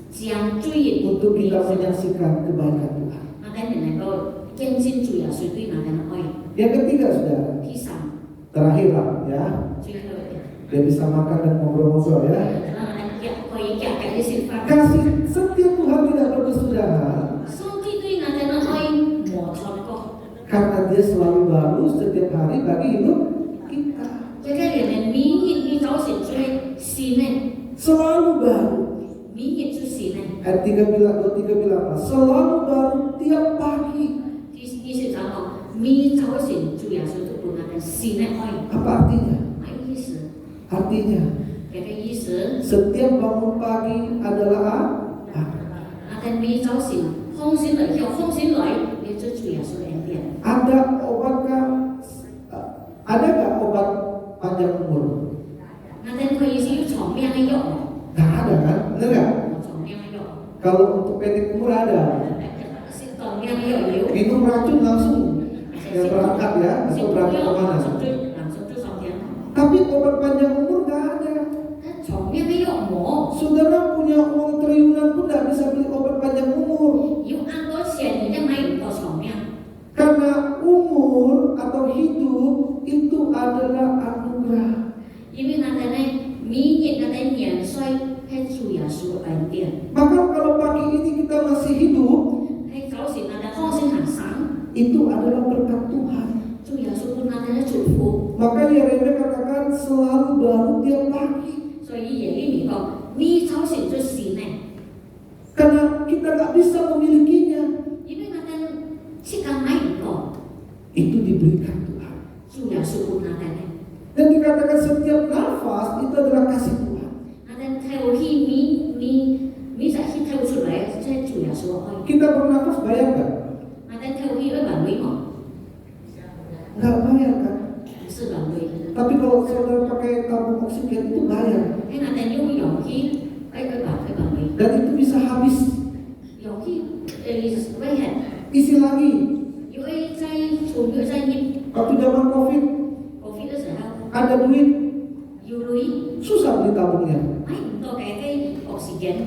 将追引 untuk kita menyaksikan kebaikan Tuhan. 那咱能够见证主耶稣对那咱的爱。 Yang ketiga, saudara, 第三， terakhir lah ya, 最后一点， dia bisa makan dan ngobrol-ngobrol ya. 可以讲感谢神发。 Kasih setia Tuhan tidak berkesudahan 上帝对那咱的爱无错过， karena dia selalu baru setiap hari bagi hidup kita. 这个人的明日你早晨追新的， Selalu baru. 明日就新的。 Ayat 23 bilang apa? Selalu baru tiap pagi. 意思就讲，明早晨主耶稣就给那咱新的爱， Apa artinya? 还有意思， Artinya 这个意思， setiap bangun pagi adalah apa? 那咱明早晨放心来，要放心来，你就主耶稣的恩典。 Ada obatkah? Ada nggak obat panjang umur? 那咱可以是有长命的药吗？ Nggak ada kan? Bener nggak? 长命的药， Kalau untuk pendek umur ada. 是长命的药有。 Minum racun langsung ya berangkat ya, atau berangkat kemana? Tapi obat panjang umur nggak ada. Saudara punya uang triliunan pun nggak bisa beli obat panjang umur. Karena umur atau hidup itu adalah anugerah. Maka kalau pagi ini kita masih hidup, itu adalah berkat Tuhan. Maka Yeremia katakan selalu baru tiap pagi. Karena kita nggak bisa memilikinya. Itu diberikan Tuhan. Dan dikatakan setiap nafas itu adalah kasih Tuhan. Kita bernafas bayar nggak? Nggak bayar kan? Tapi kalau saudara pakai tabung oksigen itu bayar. Dan itu bisa habis. Isi lagi. Waktu zaman COVID ada duit, susah beli tabungnya.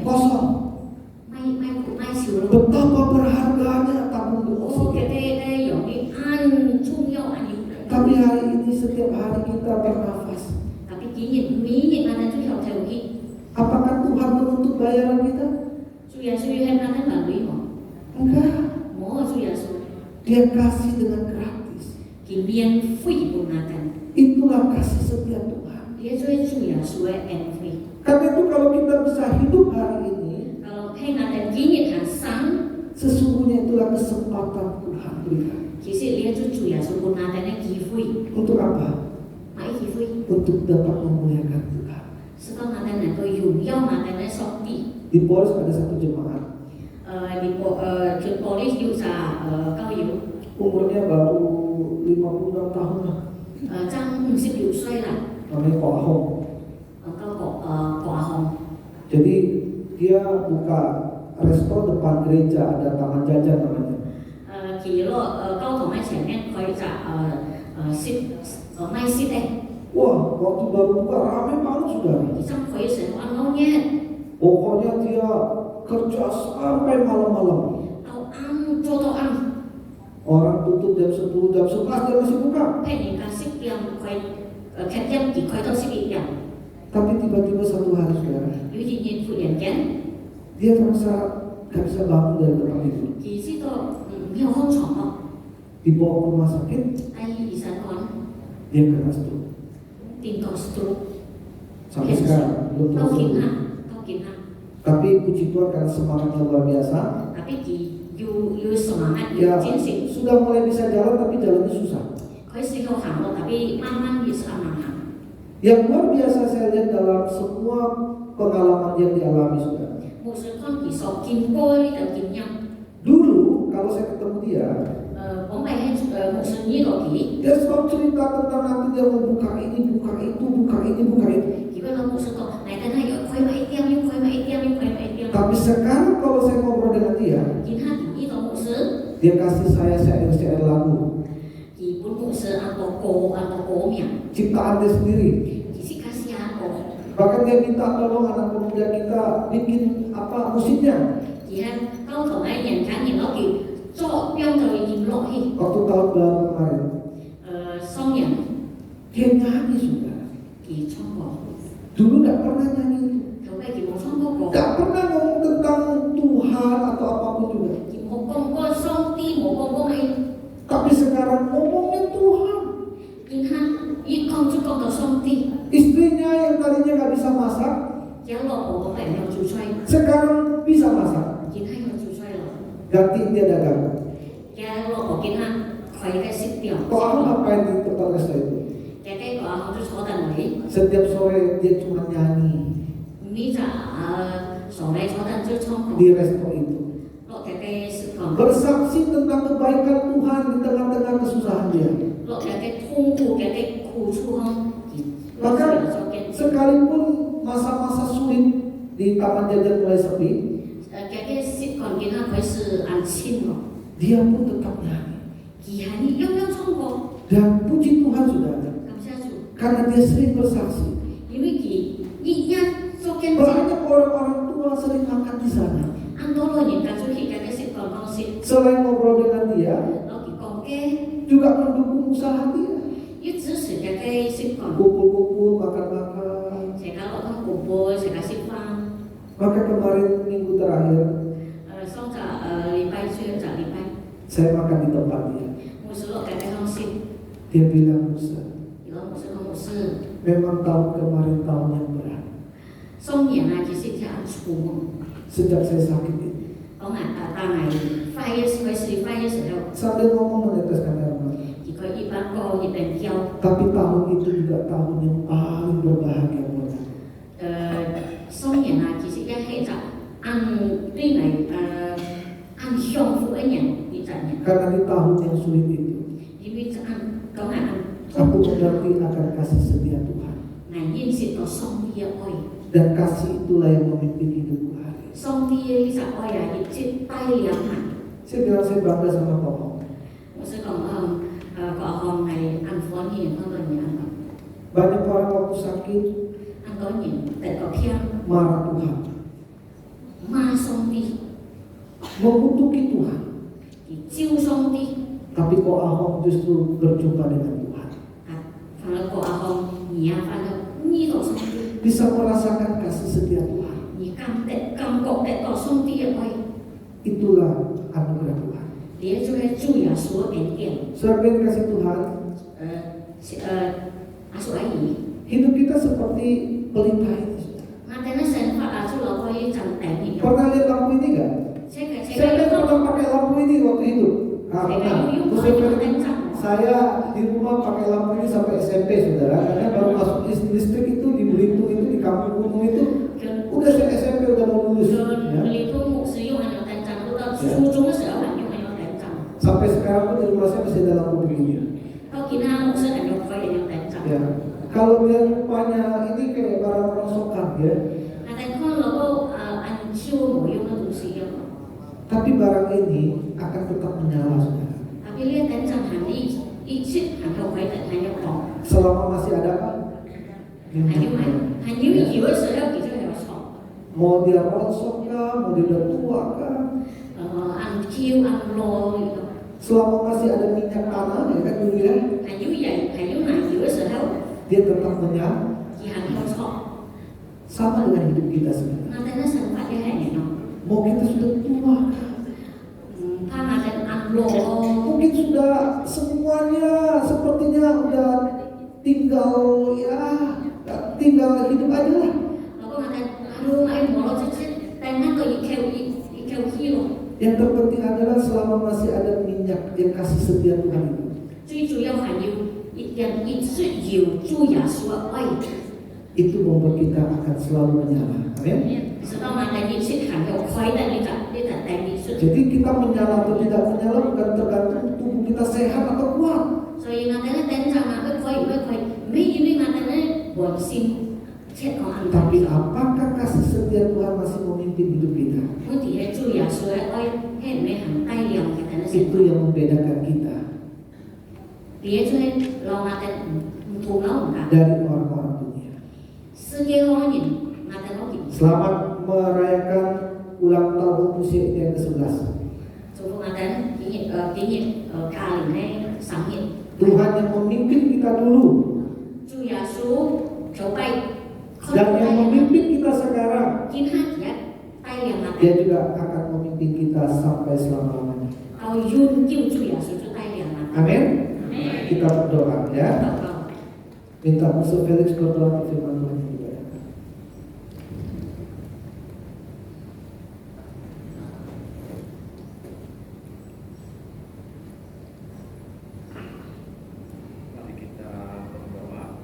Kosong. Betapa berharganya tabung oksigen. Tapi hari ini setiap hari kita bernafas. Apakah Tuhan menuntut bayaran kita? Enggak. Dia kasih dengan gratis. Itulah kasih setia Tuhan. Karena itu kalau kita bisa hidup hari ini, sesungguhnya itulah kesempatan Tuhan berikan. Untuk apa? Untuk dapat memuliakan Tuhan. Di Polres ada satu jemaat. Umurnya baru 56 tahun lah. Namanya Pak Ahong. Jadi dia buka resto depan gereja, ada taman jajan namanya. Wah, waktu baru buka ramai banget sudah. Pokoknya dia kerja sampai malam-malam. Orang tutup jam 10, jam 11 dia masih buka. Tapi tiba-tiba satu hari sekarang dia merasa gak bisa bangun dari tempat itu. Dibawa ke rumah sakit, dia kena stroke. Sampai sekarang belum tahu. Tapi puji Tuhan karena semangatnya luar biasa. Ya, sudah mulai bisa jalan tapi jalannya susah. Yang luar biasa saya lihat dalam semua pengalaman yang dialami saudara. Dulu kalau saya ketemu dia selalu cerita tentang nanti dia mau buka ini, buka itu, buka ini, buka itu. Tapi sekarang kalau saya ngobrol dengan dia kasih saya syair-syair lagu ciptaan dia sendiri. Bahkan dia minta tolong anak pemuda kita bikin apa musiknya. 而家高堂咧人揀完攞件作標就驗落去， Waktu tahun baru kemarin 雙人 dia nyanyi sudah. 嘅衝過， Dulu nggak pernah nyanyi itu. 後尾佢冇衝過過， Nggak pernah ngomong tentang Tuhan atau apapun juga. 佢冇講過雙啲，冇講過誒， Tapi sekarang ngomongin Tuhan. 然後一講就講到雙啲， Istrinya yang tadinya nggak bisa masak, 有老婆嘅又做衰， sekarang bisa masak. 然後又做衰咯， Ganti dia dagang. 有老婆見下佢嘅識掉， Kok aku ngapain di tempat resto itu? 嘅嘅個我都坐得嚟， Setiap sore dia cuma nyanyi 呢就傻你坐得就衝過， di resto itu. 落嘅嘅識講。 Bersaksi tentang kebaikan Tuhan di tengah-tengah kesusahan dia. 落嘅嘅痛苦嘅嘅苦處康， Bahkan sekalipun masa-masa sulit di taman jajan mulai sepi, 嘅嘅識講見下佢是安親咯， dia pun tetap nyanyi. 而係你樣樣衝過， Dan puji Tuhan saudara, 感謝主， karena dia sering bersaksi. 因為佢一做見證， Banyak orang-orang tua sering makan di sana. 按多個人家出去嘅識講講識， Selain ngobrol dengan dia, 攞佢講嘅， juga mendukung usaha dia. 要支持嘅嘅識講， Kumpul-kumpul, makan-makan. 成日落通廣播，成日識翻， Maka kemarin minggu terakhir, 雙集禮拜主就禮拜， saya makan di tempat dia. 牧師落嘅嘅講識， Dia bilang, Musa, 如果牧師講牧師， memang tahun kemarin tahun yang berat. 雙年啊，其實就係處夢。 Sejak saya sakit ini. 講但係快嘅佢是快嘅時候， Sambil ngomong meneteskan air mata. 而佢一班歌一定叫 Tapi tahun itu juga tahun yang paling berbahagia buat saya. 雙人啊，其實一係就按對嚟按幸福嘅人呢陣人， Karena di tahun yang sulit itu, 因為就按講係按 aku mengerti akan kasih setia Tuhan. 係認識到上帝嘅愛， Dan kasih itulah yang memimpin hidupku hari ini. 上帝嘅呢隻愛啊，亦即帶領係。 Saya bilang saya bangga sama Komo. 我想講個行係按歡喜嗰個人， Banyak orang waktu sakit 按個人得個聽 marah Tuhan, 罵上帝， mengutuki Tuhan. 而招上帝。 Tapi kok Ahok justru berjumpa dengan Tuhan, 反而個阿行，而家反而呢個上帝， bisa merasakan kasih setia Tuhan. 而感覺得到上帝嘅愛， Itulah anugerah Tuhan. 你就係主耶穌嘅恩典。 Saudara yang dikasih Tuhan, 阿叔阿姨， hidup kita seperti pelita ini. 我哋咧成發阿叔老婆一陣頂面， Pernah lihat lampu ini nggak? Saya lihat pernah pakai lampu ini waktu hidup. Nah, pernah. Saya di rumah pakai lampu ini sampai SMP, saudara. Karena baru masuk listrik itu di Belitung itu di kampung Gunung itu, udah saya SMP udah mau lulus. Ya. 你都牧師用係有頂陣，到初中嘅時候係用係有頂陣， Sampai sekarang pun di rumah saya masih ada lampu begini. 到見下牧師係用佢係有頂陣。 Ya. Kalau dia rupanya ini kayak barang rongsokan ya, 但係看落都按超冇用嘅東西嘅， tapi barang ini akan tetap menyala, saudara. 特別呢一頂陣係呢一切係有佢哋係有講。 Selama masih ada apa? 係要搖嘅時候，其實係有錯。 Mau dia rongsok kah, mau dia udah tua kah, 按 Q 按 low 呢個 selama masih ada minyak tanah ya kan dulu ya, 係要人係要難搖嘅時候， dia tetap menyala. 而係有錯。 Sama dengan hidup kita sebenarnya. 我哋咧神法嘅係人咯， Mau kita sudah tua, 怕我哋按 low， mungkin sudah semuanya sepertinya udah tinggal ya, tinggal hidup aja lah. แล้วก็我哋aduh買冇咯，即係突然間個熱氣咯。 Yang terpenting adalah selama masih ada minyak yang kasih setia Tuhan itu. 最主要係要人一直搖主耶穌嘅愛， Itu membuat kita akan selalu menyala. Amin. 直到我哋認識行有虧得呢個第二出。 Jadi kita menyala atau tidak menyala bukan tergantung tubuh kita sehat atau kuat. 所以我哋咧頂陣啊，不虧，唔係因為我哋咧本性切講按 Tapi apakah kasih setia Tuhan masih memimpin hidup kita? 我哋係主耶穌嘅愛，係唔係行低量嘅等等。 Itu yang membedakan kita 別出嚟讓我哋唔同啦，唔得。 dari orang-orang dunia. Selamat merayakan ulang tahun usia yang ke-11. Tuhan yang memimpin kita dulu dan yang memimpin kita sekarang, Dia juga akan memimpin kita sampai selama-lamanya. Amin. Kita berdoa ya. Minta Pastor Felix berdoa di firman Tuhan kita. Mari kita berdoa.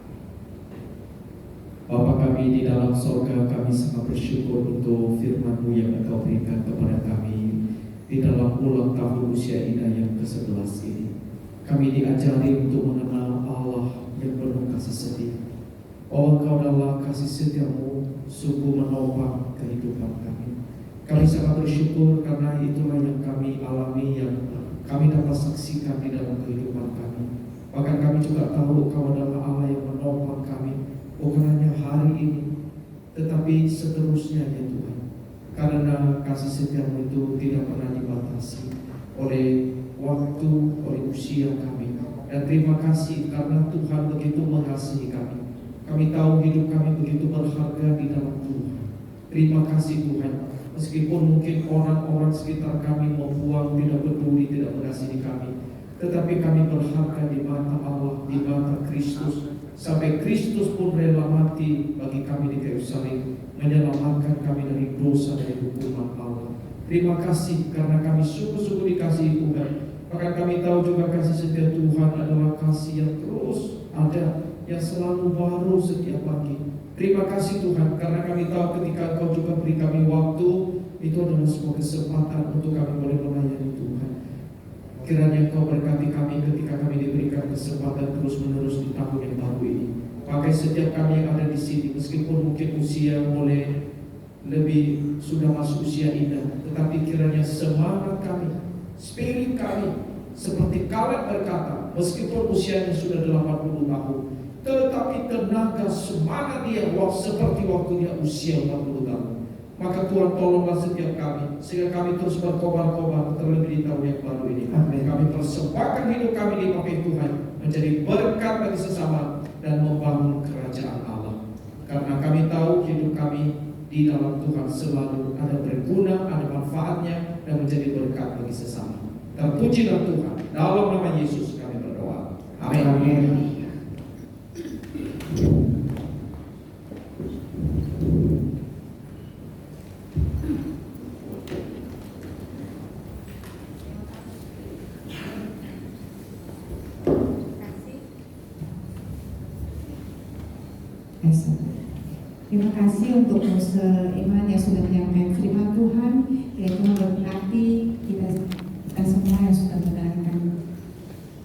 Bapa kami di dalam surga, kami sangat bersyukur untuk firman-Mu yang Engkau berikan kepada kami di dalam ulang tahun usia Ida yang ke-11 ini. Kami diajari untuk mengenal Allah yang penuh kasih setia. Oh, Engkau adalah kasih setia-Mu sungguh menopang kehidupan kami. Kami sangat bersyukur karena itulah yang kami alami, yang kami dapat saksikan di dalam kehidupan kami. Bahkan kami juga tahu Engkau adalah Allah yang menopang kami, bukan hanya hari ini, tetapi seterusnya ya Tuhan. Karena kasih setia-Mu itu tidak pernah dibatasi oleh waktu, oleh usia kami. Dan terima kasih karena Tuhan begitu mengasihi kami. Kami tahu hidup kami begitu berharga di dalam Tuhan. Terima kasih Tuhan. Meskipun mungkin orang-orang sekitar kami membuang, tidak peduli, tidak mengasihi kami, tetapi kami berharga di mata Allah, di mata Kristus. Sampai Kristus pun rela mati bagi kami di kayu salib, menyelamatkan kami dari dosa, dari hukuman Allah. Terima kasih karena kami sungguh-sungguh dikasihi Tuhan. Bahkan kami tahu juga kasih setia Tuhan adalah kasih yang terus ada, yang selalu baru setiap pagi. Terima kasih Tuhan karena kami tahu ketika Engkau juga beri kami waktu, itu adalah sebuah kesempatan untuk kami boleh melayani Tuhan. Kiranya Engkau berkati kami ketika kami diberikan kesempatan terus-menerus di tahun yang baru ini. Pakai setiap kami yang ada di sini, meskipun mungkin usia boleh lebih sudah masuk usia indah, tetapi kiranya semangat kami, spirit kami, seperti Kaleb berkata, meskipun usianya sudah 80 tahun, tetapi tenaga semangat dia seperti waktu dia usia 40 tahun. Maka Tuhan tolonglah setiap kami, sehingga kami terus berkobar-kobar terlebih di tahun yang baru ini. Amin. Kami persembahkan hidup kami dipakai Tuhan menjadi berkat bagi sesama dan membangun kerajaan Allah. Karena kami tahu hidup kami di dalam Tuhan selalu ada berguna, ada manfaatnya, dan menjadi berkat bagi sesama. Terpujilah Tuhan. Dalam nama Yesus kami berdoa. Amin. Amin. Terima kasih untuk Iman yang sudah menyampaikan firman Tuhan. Ya Tuhan berkati kita semua yang sudah mendengarkan.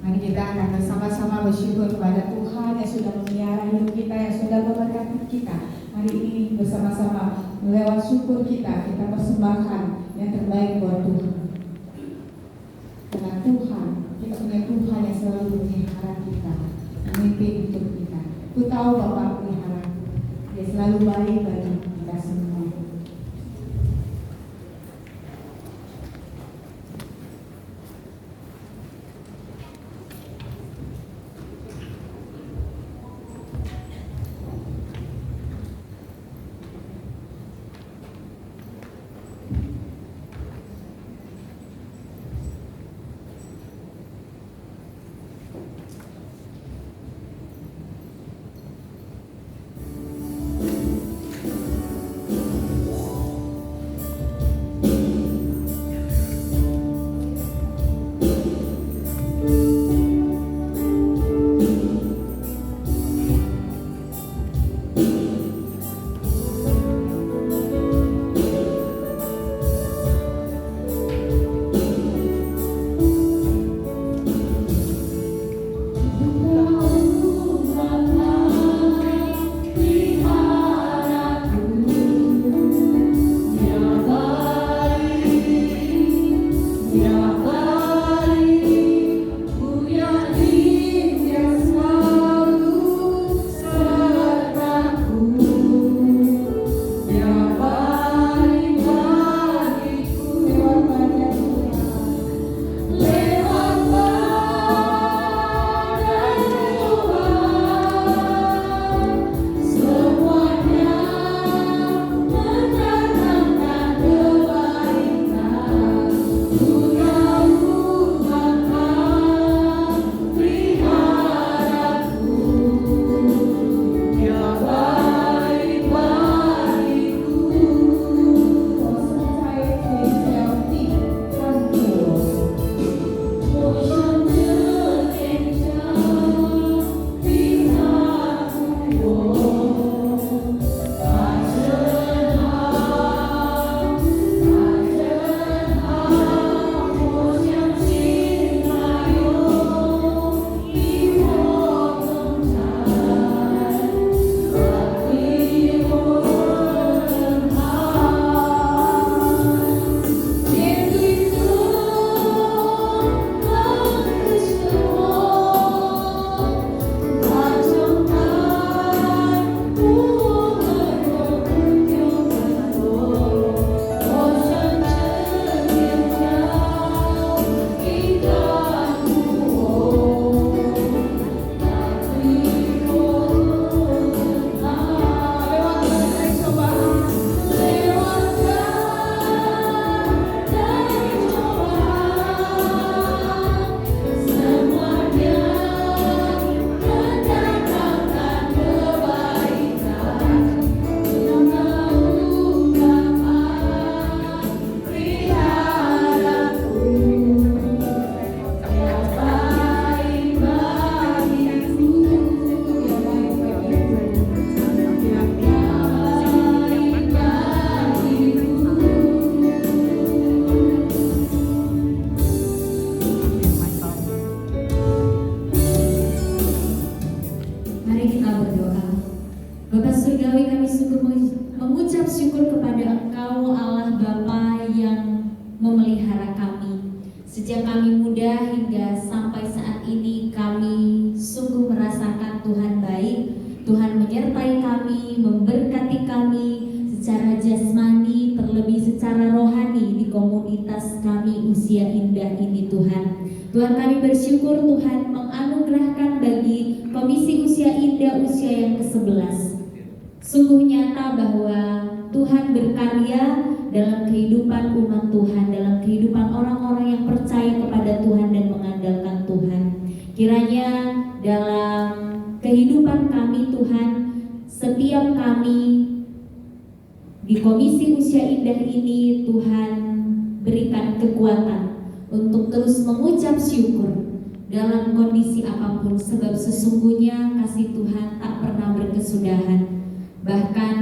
Mari kita akan bersama-sama bersyukur kepada Tuhan yang sudah memelihara hidup kita, yang sudah memberkati kita. Hari ini bersama-sama lewat syukur kita persembahkan yang terbaik buat Tuhan. Karena Tuhan, kita punya Tuhan yang selalu memelihara kita, memimpin hidup kita. Ku tahu Bapak pelihara, Dia selalu baik bagi kita semua. Bapa Surgawi, kami sungguh mengucap syukur kepada Engkau Allah Bapa yang memelihara kami. Sejak kami muda hingga sampai saat ini kami sungguh merasakan Tuhan baik. Tuhan menyertai kami, memberkati kami secara jasmani, terlebih secara rohani di komunitas kami Usia Indah ini Tuhan. Tuhan, kami bersyukur Tuhan menganugerahkan bagi Komisi Usia Indah usia yang ke-11. Sungguh nyata bahwa Tuhan berkarya dalam kehidupan umat Tuhan, dalam kehidupan orang-orang yang percaya kepada Tuhan dan mengandalkan Tuhan. Kiranya dalam kehidupan kami Tuhan, setiap kami di Komisi Usia Indah ini Tuhan berikan kekuatan untuk terus mengucap syukur dalam kondisi apapun, sebab sesungguhnya kasih Tuhan tak pernah berkesudahan, bahkan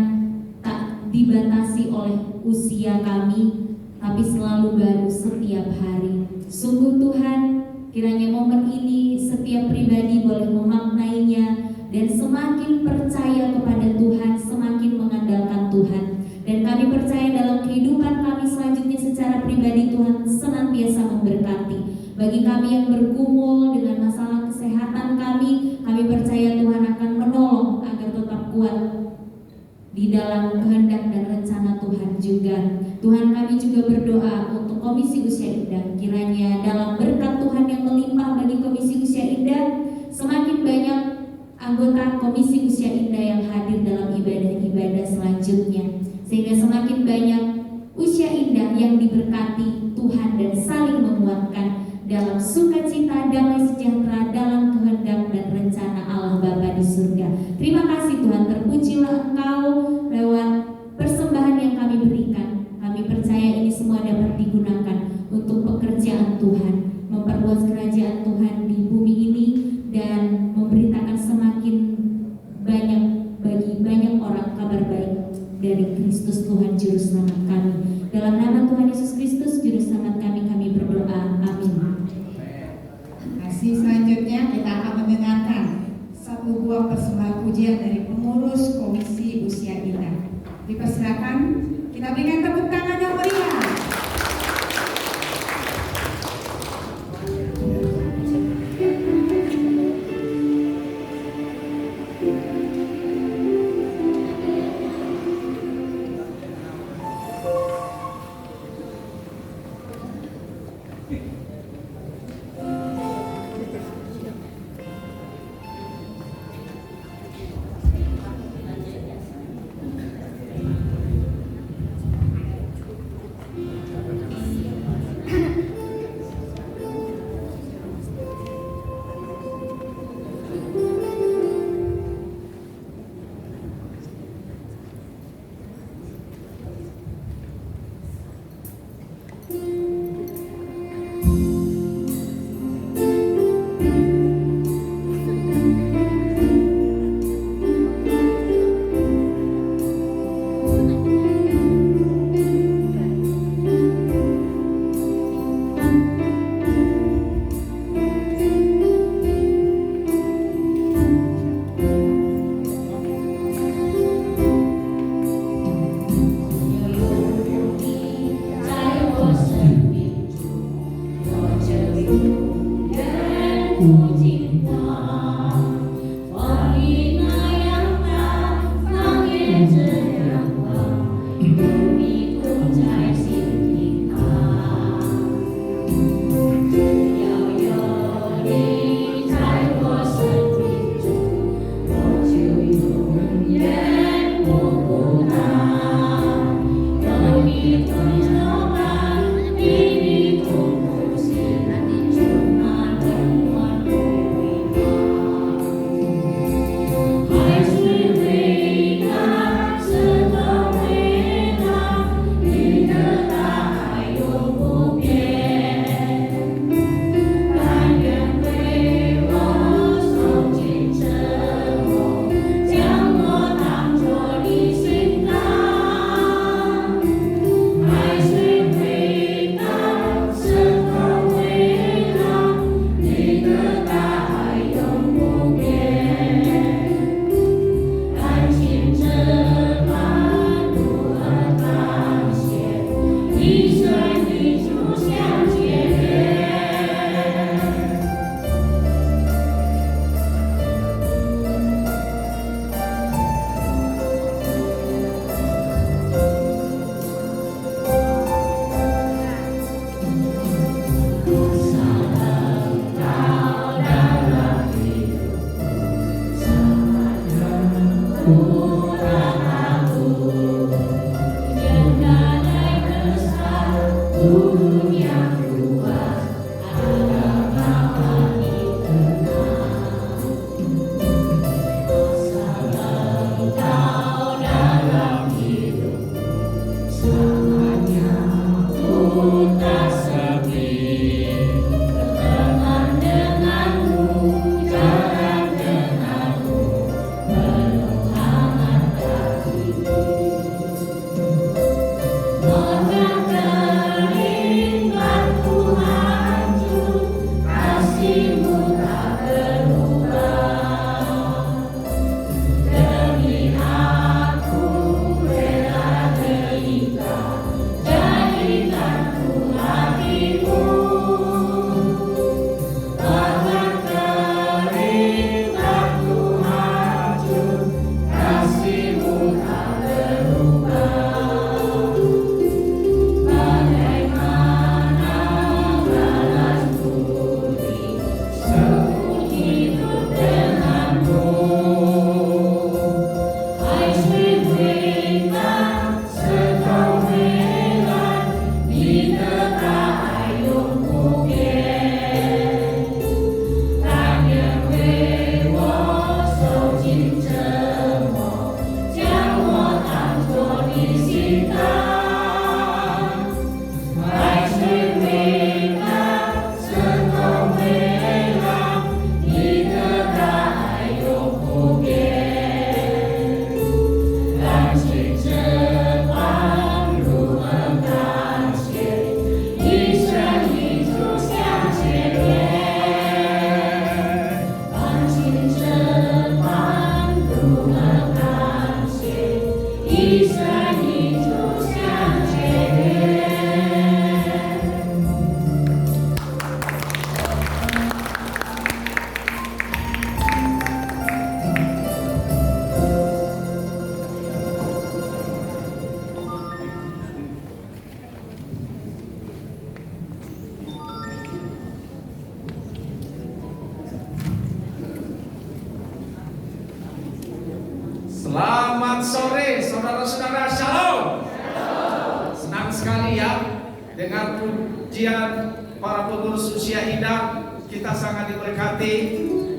tak dibatasi oleh usia kami, tapi selalu baru setiap hari. Sungguh Tuhan, kiranya momen ini setiap pribadi boleh memaknainya dan semakin percaya kepada Tuhan, semakin mengandalkan Tuhan. Dan kami percaya dalam kehidupan kami selanjutnya secara pribadi Tuhan senantiasa memberkati. Bagi kami yang bergumul dengan masalah kesehatan kami percaya Tuhan akan menolong agar tetap kuat di dalam kehendak dan rencana Tuhan juga. Tuhan, kami juga berdoa untuk Komisi Usia Indah. Kiranya dalam berkat Tuhan yang melimpah bagi Komisi Usia Indah, semakin banyak anggota Komisi Usia Indah yang hadir dalam ibadah-ibadah selanjutnya, sehingga semakin banyak usia indah yang diberkati Tuhan dan saling menguatkan dalam sukacita, damai sejahtera, dalam kehendak dan rencana Allah Bapa di surga. Terima kasih Tuhan, terpujilah Engkau lewat persembahan yang kami berikan. Kami percaya ini semua dapat digunakan untuk pekerjaan Tuhan, memperluas kerajaan Tuhan di bumi ini dan memberitakan semakin banyak bagi banyak orang kabar baik dari Kristus Tuhan Juru Selamat kami. Dalam nama Tuhan Yesus Kristus Juru Selamat kami berdoa. Amin. Kasih selanjutnya kita akan mendengarkan satu buah persembahan pujian dari pengurus Komisi Usia Indah. Dipersilakan, kita berikan tepuk tangan yang meriah. Selamat sore saudara-saudara, shalom. Senang sekali ya dengan pujian para pengurus usia indah. Kita sangat diberkati,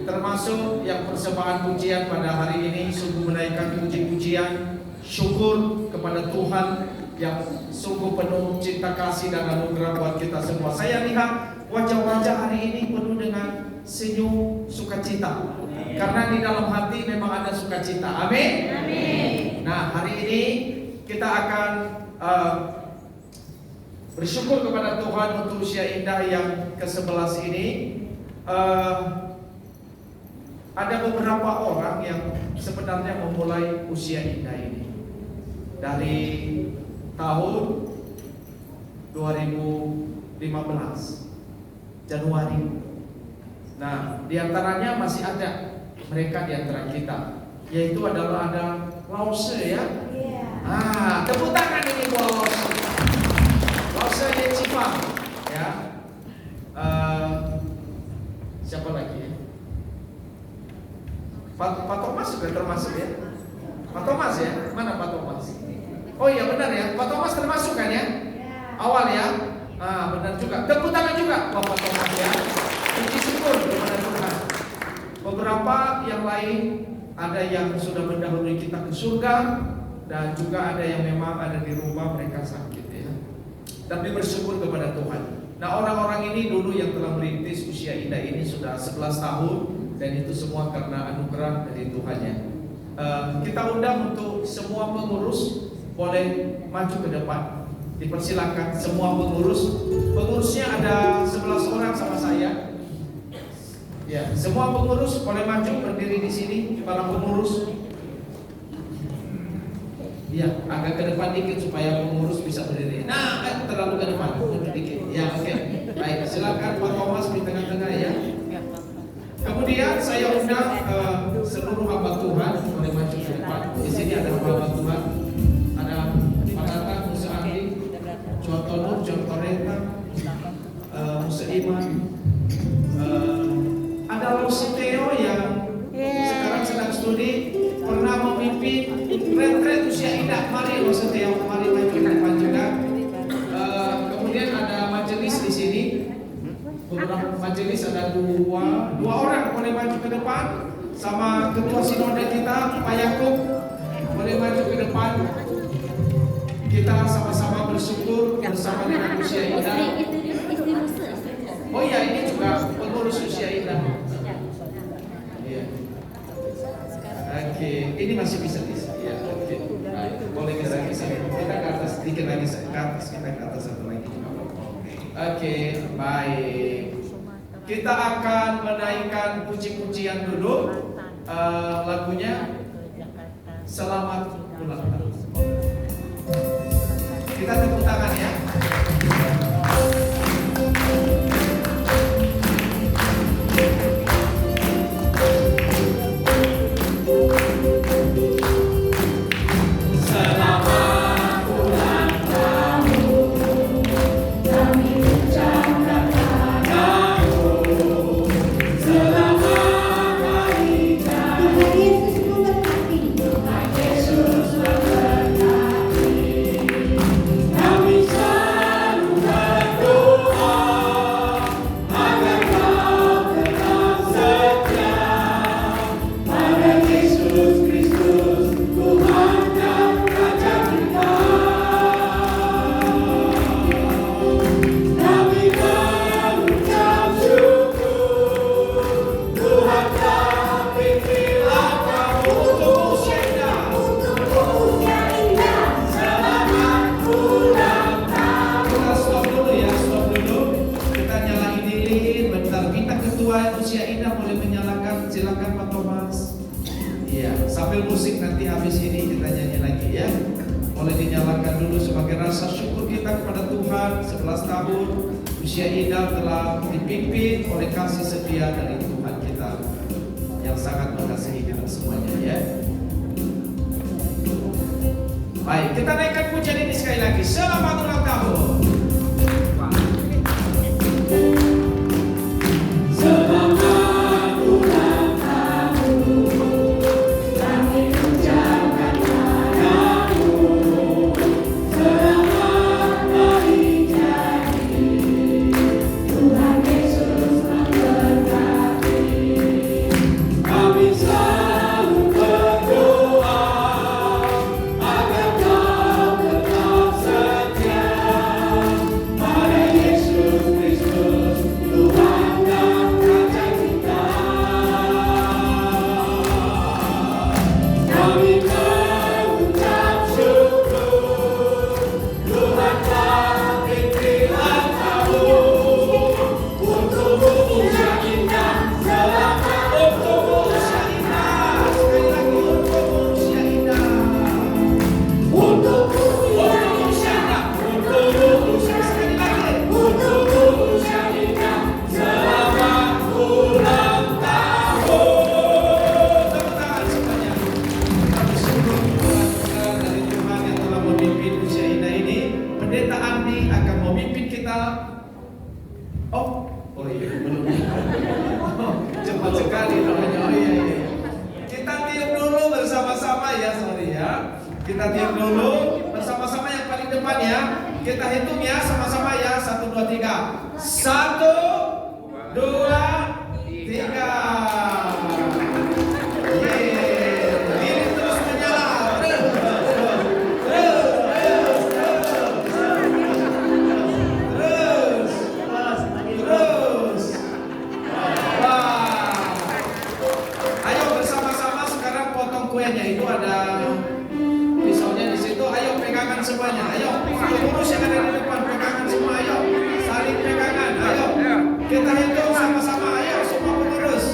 termasuk yang persembahan pujian pada hari ini sungguh menaikkan puji-pujian syukur kepada Tuhan yang sungguh penuh cinta kasih dan anugerah buat kita semua. Saya lihat wajah-wajah hari ini penuh dengan senyum sukacita. Karena di dalam hati memang ada sukacita. Amin. Amin. Nah, hari ini kita akan bersyukur kepada Tuhan untuk usia indah yang ke-11 ini. Ada beberapa orang yang sebenarnya memulai usia indah ini dari tahun 2015 Januari. Nah, diantaranya masih ada mereka di antara kita, yaitu adalah ada Lause ya. Tepuk tangan ini buat Lause. Lause di Cipang ya. Siapa lagi ya? Pak Thomas juga termasuk ya. Pak Thomas ya, mana Pak Thomas? Oh iya benar ya, Pak Thomas termasuk kan ya? Awal ya. Benar juga. Tepuk tangan juga buat Pak Thomas ya. Puji syukur kepada Tuhan. Beberapa yang lain ada yang sudah mendahului kita ke surga, dan juga ada yang memang ada di rumah mereka sakit ya. Tapi bersyukur kepada Tuhan. Nah, orang-orang ini dulu yang telah merintis usia indah ini sudah 11 tahun, dan itu semua karena anugerah dari Tuhan ya. Kita undang untuk semua pengurus boleh maju ke depan. Dipersilakan semua pengurus. Pengurusnya ada 11 orang sama saya. Ya, semua pengurus boleh maju berdiri di sini, para pengurus. Ya, agak ke depan dikit supaya pengurus bisa berdiri. Nah, terlalu ke depan, mundur dikit. Ya, oke. Baik, silakan Pak Thomas di tengah-tengah ya. Kemudian saya undang seluruh hamba Tuhan boleh maju ke depan. Di sini ada hamba Tuhan. Ada Pak Tata, Musa Andi, Contoh Nur, Contoh Reta, Musa Iman. Ada Lause Theo yang sekarang sedang studi studi pernah memimpin retret usia indah. Mari lo setiap mari maju ke depan juga. Kemudian ada majelis di sini. Beberapa majelis ada dua orang boleh maju ke depan, sama ketua sinode kita Pak Yakub boleh maju ke depan. Kita sama-sama bersyukur bersama dengan usia indah. Oh iya, ini juga pengurus usia indah. Iya. Oke, ini masih bisa ya. Oke. Baik, boleh kita ke sini. Kita ke atas sedikit lagi, ke atas kita ke atas satu lagi. Oke, baik. Kita akan menaikkan puji-pujian dulu. Lagunya Selamat Ulang Tahun. Kita tepuk tangan ya. Sambil musik nanti habis ini kita nyanyi lagi ya. Boleh dinyalakan dulu sebagai rasa syukur kita kepada Tuhan. 11 tahun usia Ida telah dipimpin oleh kasih setia dari Tuhan kita yang sangat mengasihi kita semuanya ya. Baik, kita naikkan pujian ini sekali lagi. Selamat ulang tahun. Kita tiup dulu bersama-sama yang paling depan ya. Kita hitung ya sama-sama ya. 1, 2, 3. 1, 2, 3. Ini terus menyala. Terus. Wah. Ayo bersama-sama sekarang potong kuenya. Itu ada pisaunya di situ. Ayo pegangan semuanya. Ayo pengurus yang ada di depan pegangan semua. Ayo saling pegangan. Ayo kita hitung sama-sama. Ayo semua pengurus.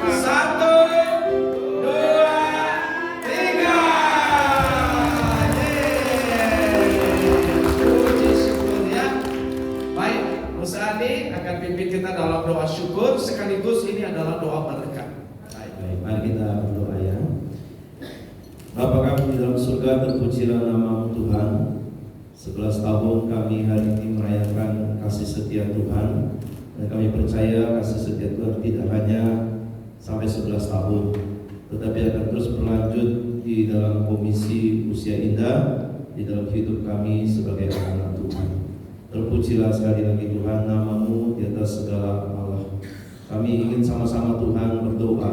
1, 2, 3. Puji syukur ya. Baik, Ustaz Andi akan pimpin kita dalam doa syukur sekaligus ini adalah doa berkat. Baik, mari kita berdoa ya. Bapa kami di dalam surga, terpujilah nama Tuhan. 11 tahun kami hari ini merayakan kasih setia Tuhan. Dan kami percaya kasih setia Tuhan tidak hanya sampai 11 tahun, tetapi akan terus berlanjut di dalam komisi Usia Indah, di dalam hidup kami sebagai anak Tuhan. Terpujilah sekali lagi Tuhan, nama-Mu di atas segala Allah. Kami ingin sama-sama Tuhan berdoa,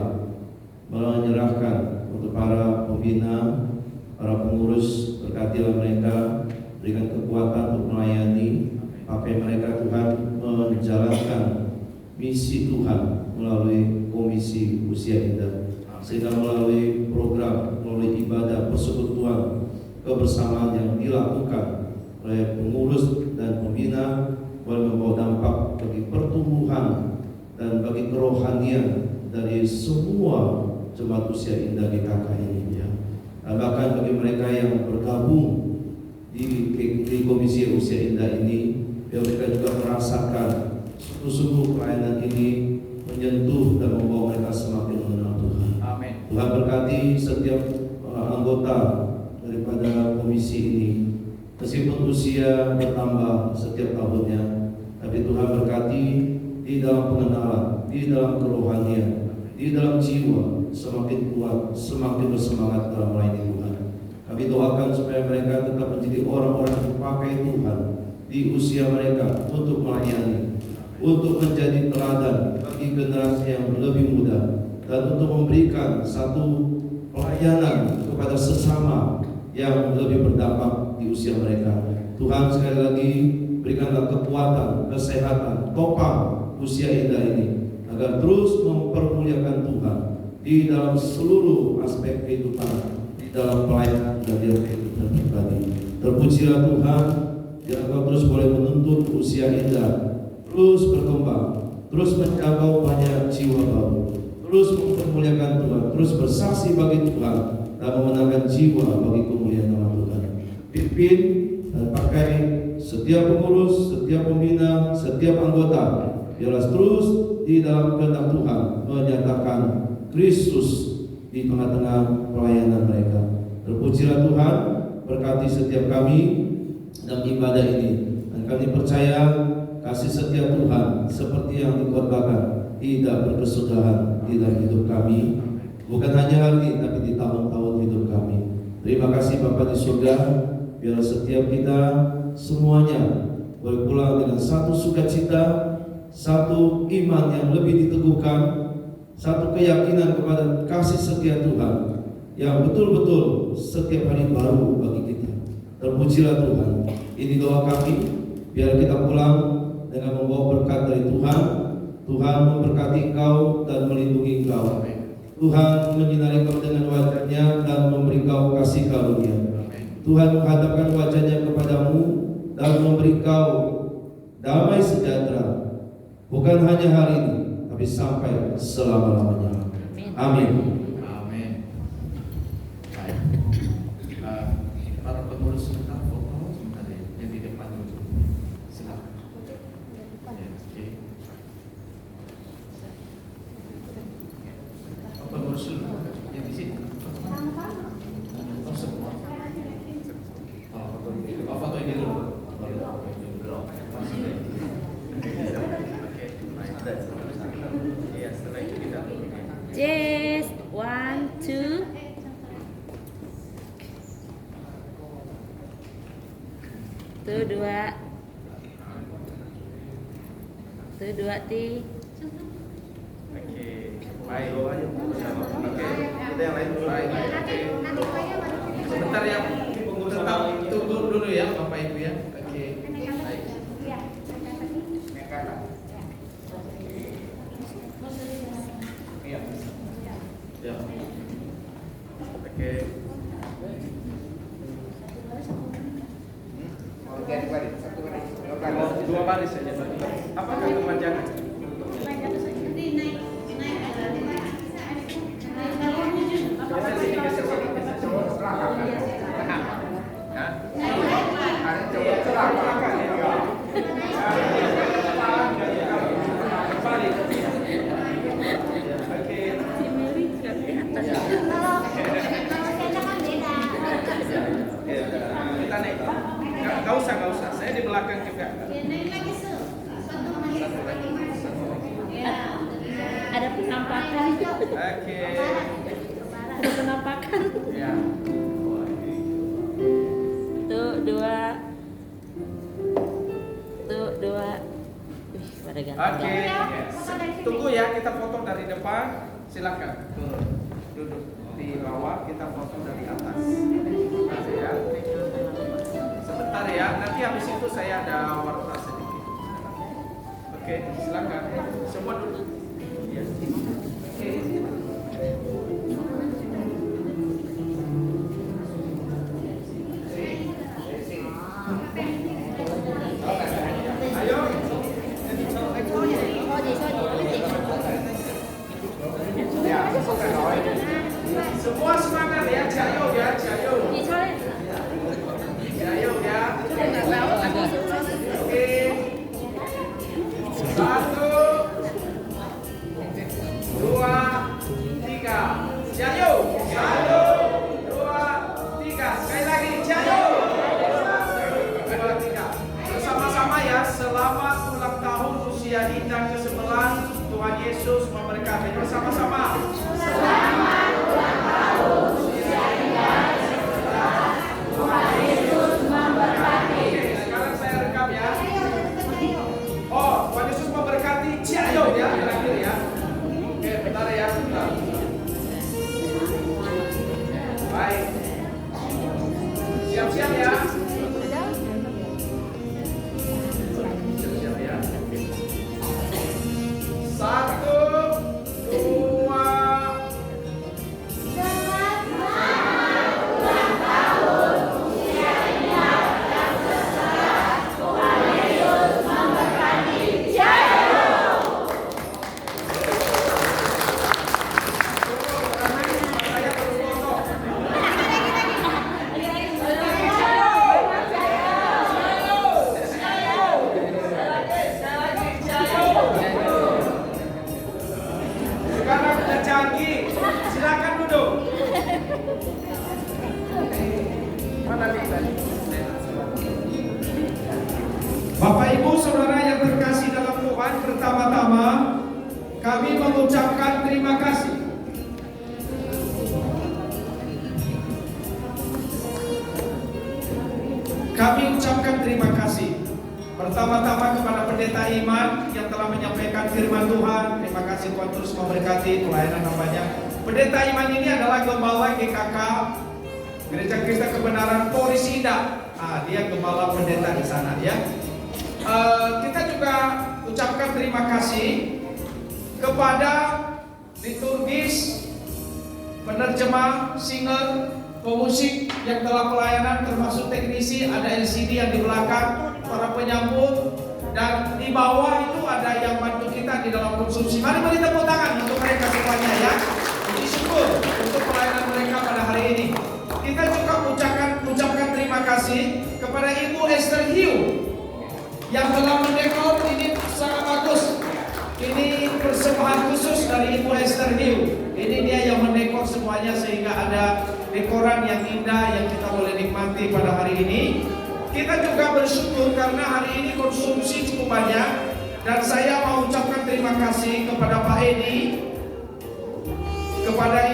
menyerahkan untuk para pembina, para pengurus, berkatilah mereka, berikan kekuatan untuk melayani, pakai mereka Tuhan menjalankan misi Tuhan melalui komisi Usia Indah, sehingga melalui program, melalui ibadah persekutuan, kebersamaan yang dilakukan oleh pengurus dan pembina boleh membawa dampak bagi pertumbuhan dan bagi kerohanian dari semua jemaat Usia Indah GKK ini, ya. Dan bahkan bagi mereka yang bergabung di komisi Usia Indah ini, biar mereka juga merasakan sungguh-sungguh pelayanan ini menyentuh dan membawa mereka semakin mengenal Tuhan. Amin. Tuhan berkati setiap anggota daripada komisi ini, meskipun usia bertambah setiap tahunnya, tapi Tuhan berkati di dalam pengenalan, di dalam kerohanian, di dalam jiwa semakin kuat, semakin bersemangat dalam melayani Tuhan. Kami doakan supaya mereka tetap menjadi orang-orang yang dipakai Tuhan di usia mereka untuk melayani, untuk menjadi teladan bagi generasi yang lebih muda, dan untuk memberikan satu pelayanan kepada sesama yang lebih berdampak di usia mereka. Tuhan, sekali lagi berikanlah kekuatan, kesehatan, topang Usia Indah ini, agar terus mempermuliakan Tuhan di dalam seluruh aspek kehidupan, di dalam pelayanan dan di dalam kehidupan pribadi. Terpujilah Tuhan, yang Engkau terus boleh menuntut Usia Indah terus berkembang, terus menjangkau banyak jiwa baru, terus mempermuliakan Tuhan, terus bersaksi bagi Tuhan, dan memenangkan jiwa bagi kemuliaan nama Tuhan. Pimpin dan pakai setiap pengurus, setiap pembina, setiap anggota, biarlah terus di dalam kehendak Tuhan menyatakan Kristus di tengah-tengah pelayanan mereka. Terpujilah Tuhan, berkati setiap kami dalam ibadah ini, dan kami percaya kasih setia Tuhan seperti yang dikotbahkan tidak berkesudahan di dalam hidup kami, bukan hanya hari ini tapi di tahun-tahun hidup kami. Terima kasih Bapa di surga, biar setiap kita semuanya boleh pulang dengan satu sukacita, satu iman yang lebih diteguhkan, satu keyakinan kepada kasih setia Tuhan yang betul-betul setiap hari baru bagi kita. Terpujilah Tuhan. Ini doa kami, biar kita pulang dengan membawa berkat dari Tuhan. Tuhan memberkati engkau dan melindungi engkau. Tuhan menyinari engkau dengan wajah-Nya dan memberi engkau kasih karunia. Tuhan menghadapkan wajah-Nya kepadamu dan memberi engkau damai sejahtera, bukan hanya hari ini, tapi sampai selama-lamanya. Amin. Amin. Baik. Para pengurus sebentar foto sebentar ya, yang di depan dulu. Silakan. Ya, oke. Pengurus dulu yang di sini. Oh, semua. Oh, foto ini dulu. Just 1, 2. Tuh dua. Tuh dua ti. Oke, baik. Oke, kita yang lain dulu. Baik. Sebentar ya, pengurus tetap tunggu dulu ya, Bapak Ibu ya. Oke. Baik. Ya. Oke. Dua baris saja. Apakah kepanjangan? Gak usah. Saya di belakang juga. Ada penampakan. Oke. ada penampakan. Ya. Tuh dua. Wih, pada ganteng. Oke. Tunggu ya, kita foto dari depan. Silakan turun. Duduk di bawah, kita foto dari atas. Sebentar ya. Sebentar ya. Nanti habis itu saya ada warta sedikit. Oke, silakan. Semua duduk. Ya. Oke. Ayo. Ya, semua semangat ya, jayo ya, jayo. Jayo ya. Oke. 1, 2, 3. Jayo. 1, 2, 3. Sekali lagi, jayo. 1, 2, 3. Bersama-sama ya, selamat ulang tahun usia indah ke-9. Tuhan Yesus memberkati. Bersama-sama. Selamat ulang tahun usia indah ke-9. Tuhan Yesus memberkati. Oke, sekarang saya rekam ya. Oh, Tuhan Yesus memberkati. Jayo ya, terakhir ya. Oke, bentar ya, bentar. Baik. Siap-siap ya. Siap-siap ya. 1, 2. Sekarang udah canggih. Silakan duduk. Mana nih tadi? Bapak Ibu Saudara yang terkasih dalam Tuhan, pertama-tama kami mengucapkan terima kasih. Kami ucapkan terima kasih pertama-tama kepada pendeta Iman yang telah menyampaikan firman Tuhan. Terima kasih, Tuhan terus memberkati pelayanan hambanya. Pendeta Iman ini adalah gembala GKK Gereja Kristen Kebenaran Polres Indah. Dia gembala pendeta di sana ya. Kita juga ucapkan terima kasih kepada liturgis, penerjemah, singer, pemusik yang telah pelayanan, termasuk teknisi. Ada LCD yang di belakang, para penyambut, dan di bawah itu ada yang bantu kita di dalam konsumsi. Mari beri tepuk tangan untuk mereka semuanya ya. Puji syukur untuk pelayanan mereka pada hari ini. Kita juga ucapkan terima kasih kepada Ibu Esther Hiu yang telah mendekor. Ini sangat bagus. Ini persembahan khusus dari Ibu Esther Hiu. Ini dia yang mendekor semuanya sehingga ada dekoran yang indah yang kita boleh nikmati pada hari ini. Kita juga bersyukur karena hari ini konsumsi cukup banyak. Dan saya mau ucapkan terima kasih kepada Pak Edi, kepada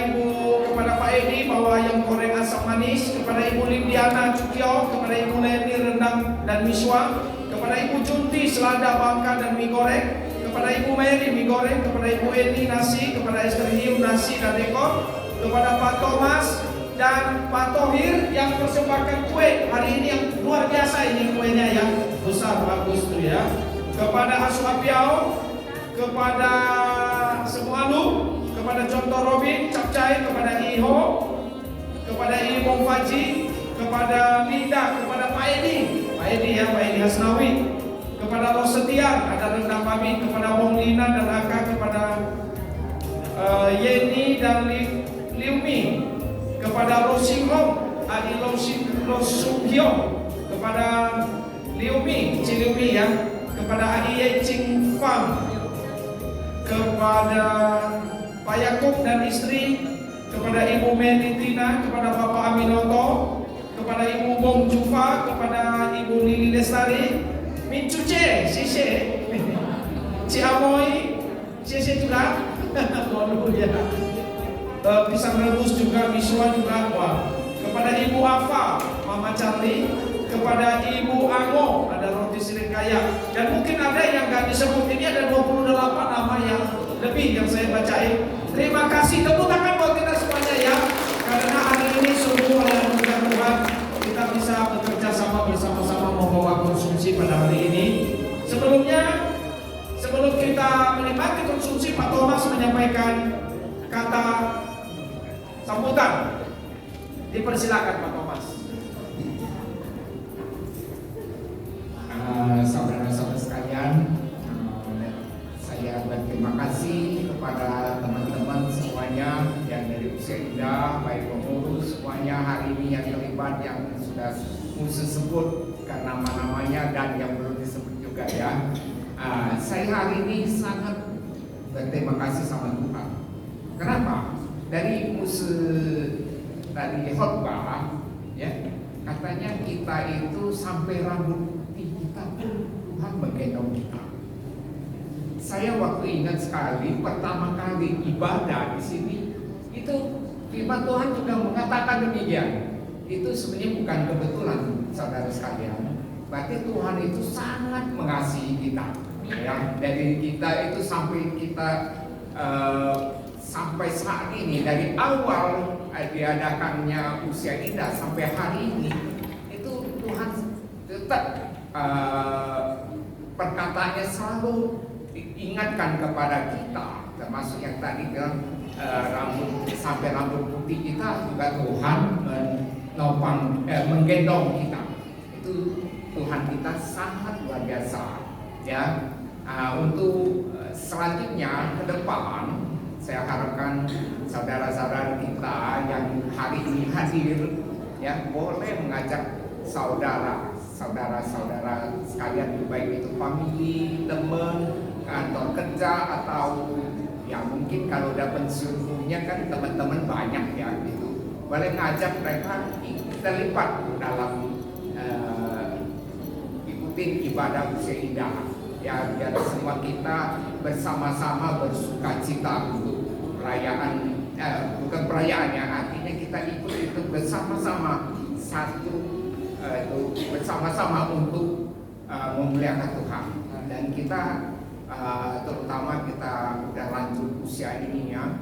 Pak Edi bawa ayam goreng asam manis, kepada Ibu Lindiana Cukyo, kepada Ibu Leni rendang dan miswa, kepada Ibu Junti selada bangka dan mie goreng, kepada Ibu Mary mie goreng, kepada Ibu Eni nasi, kepada Esther Hiu nasi dan dekor, kepada Pak Thomas dan Pak Tohir yang persembahkan kue hari ini yang luar biasa. Ini kuenya yang besar bagus tuh ya. Kepada Asu Apiau, kepada Semualu, kepada Contoh Robin, Capcai, kepada Iho, kepada Ibu Faji, kepada Linda, kepada Pak Edi ya, Pak Edi Hasnawi, kepada Rosetiar, ada rendang babi, kepada Wong Lina dan Aka, kepada Yeni dan Liumi, kepada Rosingho, Adi Rosungkyo, kepada Liumi, Ciliumi ya, kepada Adi Yeching Fang, kepada Pak Yakub dan istri, kepada Ibu Melitina, kepada Bapak Aminoto, kepada Ibu Bong Jufa, kepada Ibu Lili Lestari, Mincuce, Sise, Ciamoy, Sise juga, ya. pisang rebus juga, misua juga. Wah, kepada Ibu Afa, Mama Charlie, kepada Ibu Ango ada roti sirikaya, dan mungkin ada yang nggak disebut. Ini ada 28 nama yang lebih yang saya bacain. Terima kasih, tepuk tangan buat kita semuanya ya, karena hari ini sungguh oleh anugerah Tuhan kita bisa bekerja sama bersama-sama membawa konsumsi pada hari ini. Sebelum kita menikmati konsumsi, Pak Thomas menyampaikan kata sambutan. Dipersilakan Pak Thomas. Saudara-saudara sekalian, saya berterima kasih kepada teman-teman semuanya yang dari Usia Indah, baik pengurus semuanya hari ini yang terlibat, yang sudah khusus sebut karena nama-namanya dan yang belum disebut juga ya. Saya hari ini sangat berterima kasih sama Tuhan. Kenapa? Dari khotbah ya, katanya kita itu sampai rambut putih kita pun Tuhan menggendong kita. Saya waktu ingat sekali pertama kali ibadah di sini itu firman Tuhan juga mengatakan demikian. Itu sebenarnya bukan kebetulan, saudara sekalian. Berarti Tuhan itu sangat mengasihi kita. Ya, dari kita itu sampai kita sampai saat ini, dari awal diadakannya Usia Indah sampai hari ini, itu Tuhan tetap perkataannya selalu diingatkan kepada kita, termasuk yang tadi bilang sampai rambut putih kita juga Tuhan menggendong kita. Itu Tuhan kita sangat luar biasa ya. Untuk selanjutnya ke depan, saya harapkan saudara-saudara kita yang hari ini hadir ya boleh mengajak saudara-saudara sekalian, baik itu family, teman, kantor kerja, atau ya mungkin kalau udah pensiun punya kan teman-teman banyak ya gitu, boleh ngajak mereka terlibat dalam ikutin ibadah Usia Indah ya, biar semua kita bersama-sama bersuka cita untuk perayaan, bukan perayaannya, artinya kita ikut itu bersama-sama bersama-sama untuk memuliakan Tuhan. Dan kita terutama kita udah lanjut usia ini ya,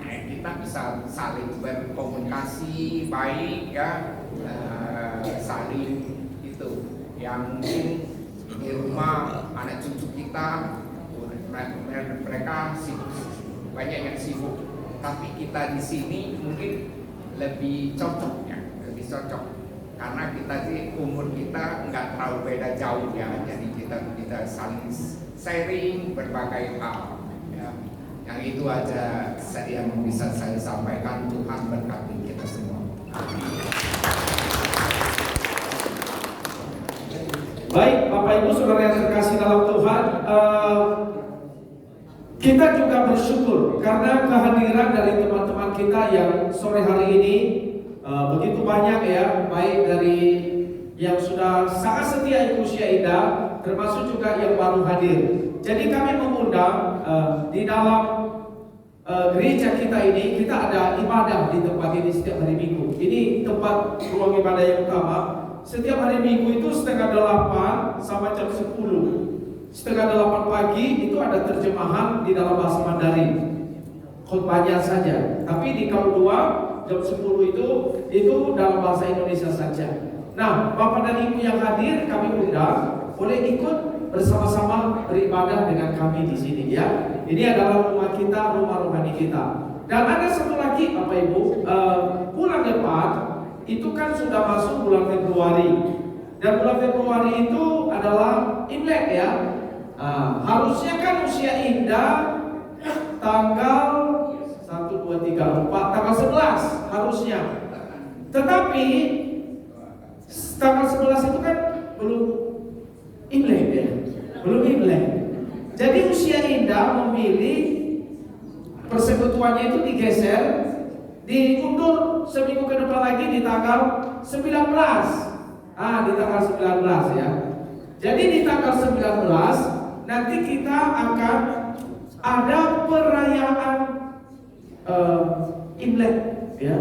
kita bisa saling berkomunikasi baik ya, saling itu yang mungkin di rumah anak cucu kita mereka sibuk, banyak yang sibuk, tapi kita di sini mungkin lebih cocok karena kita sih umur kita nggak terlalu beda jauh ya, jadi kita saling sharing berbagai hal ya. Yang itu aja yang bisa saya sampaikan. Tuhan berkati kita semua. Baik, Bapak Ibu Saudara yang terkasih dalam Tuhan, kita juga bersyukur karena kehadiran dari teman-teman kita yang sore hari ini begitu banyak ya, baik dari yang sudah sangat setia ikut Usia Indah, termasuk juga yang baru hadir. Jadi kami mengundang di dalam gereja kita ini, kita ada ibadah di tempat ini setiap hari Minggu. Ini tempat ruang ibadah yang utama. Setiap hari Minggu itu 7:30 sampai jam 10. 7:30 pagi itu ada terjemahan di dalam bahasa Mandarin, khotbahnya saja. Tapi di kaum 2 jam 10 itu dalam bahasa Indonesia saja. Nah, Bapak dan Ibu yang hadir kami undang boleh ikut bersama-sama beribadah dengan kami di sini ya. Ini adalah rumah kita, rumah rohani kita. Dan ada satu lagi Bapak Ibu, bulan depan itu kan sudah masuk bulan Februari. Dan bulan Februari itu adalah Imlek ya. Harusnya kan Usia Indah tanggal 1, 2, 3, 4, tanggal 11 harusnya. Tetapi tanggal 11 itu kan belum Imlek ya, belum Imlek. Jadi Usia Indah memilih persekutuannya itu digeser, diundur seminggu ke depan lagi di tanggal 19. Di tanggal 19 ya. Jadi di tanggal 19 nanti kita akan ada perayaan Imlek ya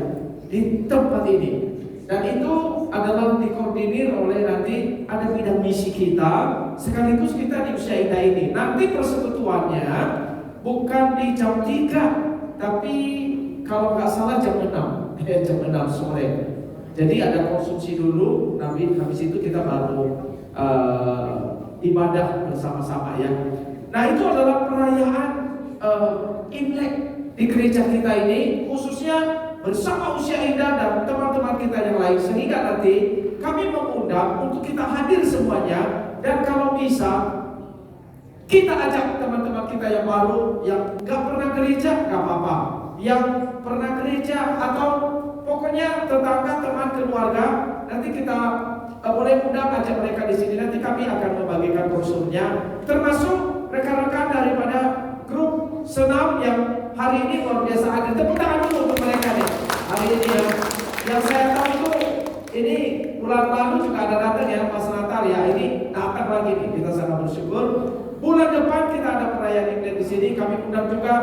di tempat ini. Dan itu adalah dikoordinir oleh nanti ada bidang misi kita, sekaligus kita di usia indah ini. Nanti persekutuannya bukan di jam 3, tapi kalau nggak salah jam 6, jam 6 sore. Jadi ada konsumsi dulu, nanti habis itu kita baru ibadah bersama-sama ya. Nah itu adalah perayaan Imlek di gereja kita ini, khususnya bersama usia indah dan teman-teman kita yang lain, sehingga nanti kami mengundang untuk kita hadir semuanya. Dan kalau bisa kita ajak teman-teman kita yang baru, yang nggak pernah gereja, nggak apa-apa. Yang pernah gereja atau pokoknya tetangga, teman, keluarga, nanti kita boleh undang ajak mereka di sini. Nanti kami akan membagikan brosurnya, termasuk rekan-rekan daripada grup senam yang hari ini luar biasa ada. Tepuk tangan dulu untuk mereka nih hari ini ya. Yang saya tahu itu ini bulan lalu juga ada datang ya pas Natal ya. Ini datang lagi nih, kita sangat bersyukur. Bulan depan kita ada perayaan Imlek di sini. Kami undang juga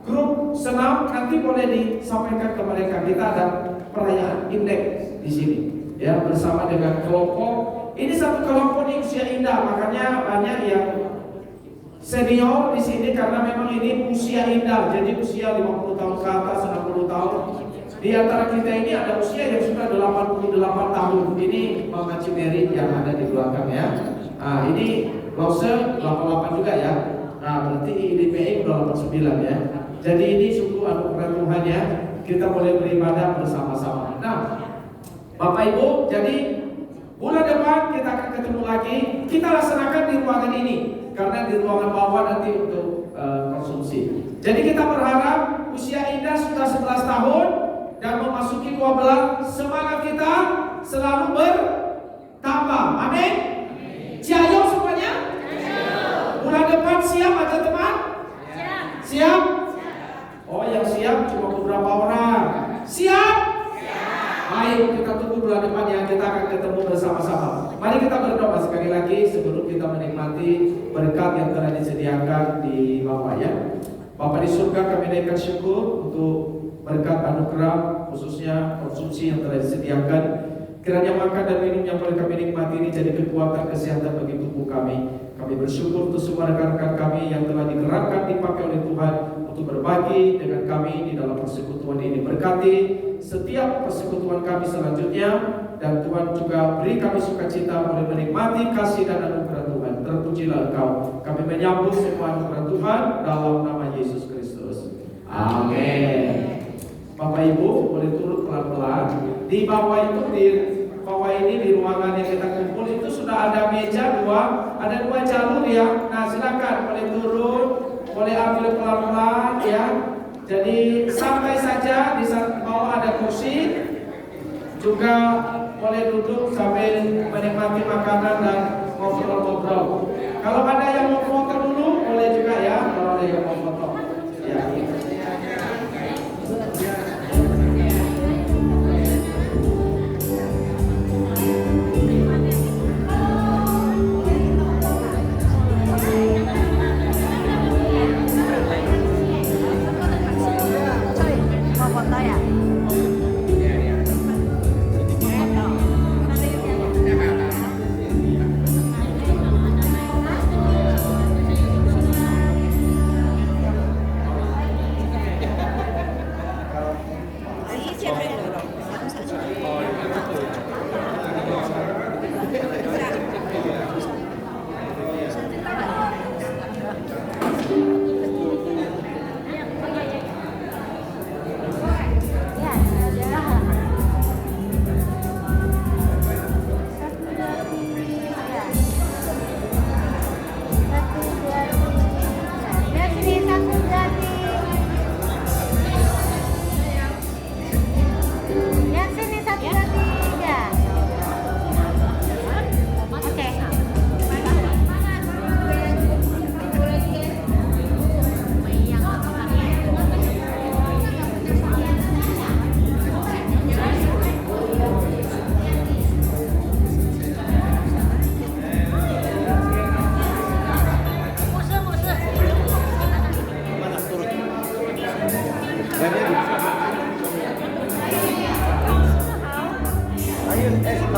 grup senam, nanti boleh disampaikan ke mereka. Kita ada perayaan Imlek di sini ya, bersama dengan kelompok. Ini satu kelompok di usia indah, makanya banyak yang senior di sini karena memang ini usia indah. Jadi usia 50 tahun ke atas, 60 tahun. Di antara kita ini ada usia yang sudah 88 tahun. Ini Mama Cimeri yang ada di belakang ya. Nah, ini Lose 88 juga ya. Nah, berarti IDPI udah 89 ya. Jadi ini sungguh anugerah Tuhan ya. Kita boleh beribadah bersama-sama. Nah, Bapak Ibu, jadi bulan depan kita akan ketemu lagi. Kita laksanakan di ruangan ini, karena di ruangan bawah nanti untuk konsumsi. Jadi kita berharap usia indah sudah 11 tahun dan memasuki 12, semangat kita selalu bertambah. Amin. Ciayo semuanya. Bulan depan siap aja teman? Siap? Oh yang siap cuma beberapa orang. Siap? Ayo kita tunggu bulan depan ya, kita akan ketemu bersama-sama. Mari kita berdoa sekali lagi sebelum kita menikmati berkat yang telah disediakan di bawah ya. Bapa di surga, kami naikkan syukur untuk berkat anugerah khususnya konsumsi yang telah disediakan. Kiranya makan dan minum yang boleh kami nikmati ini jadi kekuatan kesehatan bagi tubuh kami. Kami bersyukur untuk semua rekan-rekan kami yang telah digerakkan, dipakai oleh Tuhan untuk berbagi dengan kami di dalam persekutuan ini. Berkati setiap persekutuan kami selanjutnya, dan Tuhan juga beri kami sukacita boleh menikmati kasih dan anugerah Tuhan. Terpujilah Engkau. Kami menyambut semua anugerah Tuhan dalam nama Yesus Kristus. Amin. Bapak Ibu boleh turut pelan-pelan. Di bawah itu, di bawah ini di ruangan yang kita kumpul itu sudah ada meja ada dua jalur ya. Nah silakan boleh turun, boleh ambil pelan-pelan ya. Jadi santai saja, di bawah ada kursi. Juga boleh duduk sambil menikmati makanan dan ngobrol-ngobrol. Kalau ada yang mau foto dulu boleh juga ya, kalau ada yang mau foto. Ya.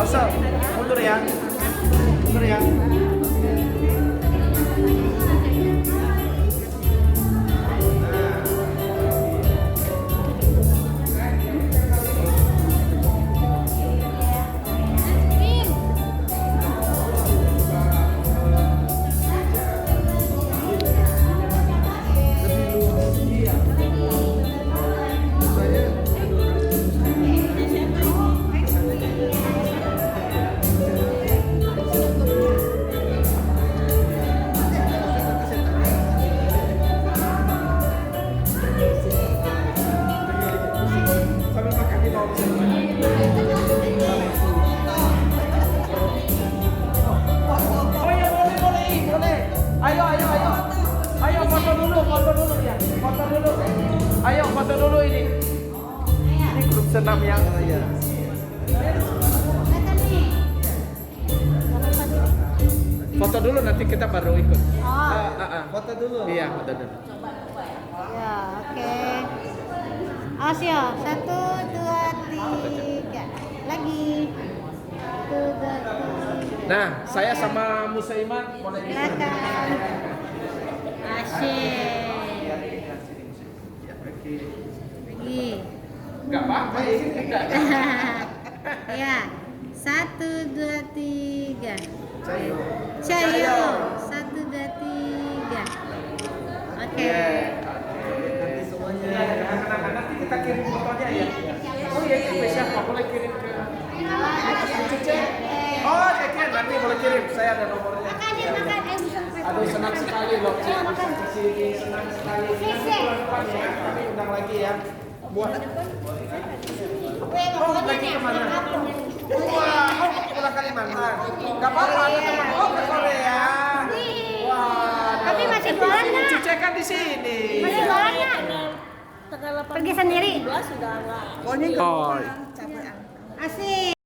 Pasal, mundur ya. Mundur ya. Sambil makan di bawah. Oh ya, boleh. Ayo. Ayo foto dulu ya. Foto dulu. Ayo foto dulu ini. Ini grup senam yang ya. Foto dulu nanti kita baru ikut. Foto dulu. Iya, foto dulu. Ya, oke. Awas ya, 1, 2, 3. Lagi. 1, 2, 3. Nah, saya sama Musaiman boleh Silakan. Asyik. Lagi. Enggak apa-apa ya sini enggak. Ya. 1, 2, 3. Cayo. 1, 2, 3. Oke. Nanti semuanya. Nanti kita kirim fotonya ya. Oh iya, siapa boleh kirim ke Cece? Oh, Cece nanti boleh kirim. Saya ada nomornya. Aduh, senang sekali loh, Cece. Senang sekali. Kami undang lagi ya. Buat. Oh, lagi kemana? Wah, pulang Kalimantan. Gak apa-apa, oh ke Korea. Wah, Tapi masih jualan nggak? Cece kan di sini. Masih jualan nggak? Pergi sendiri. Sudah enggak. Oh. Asik.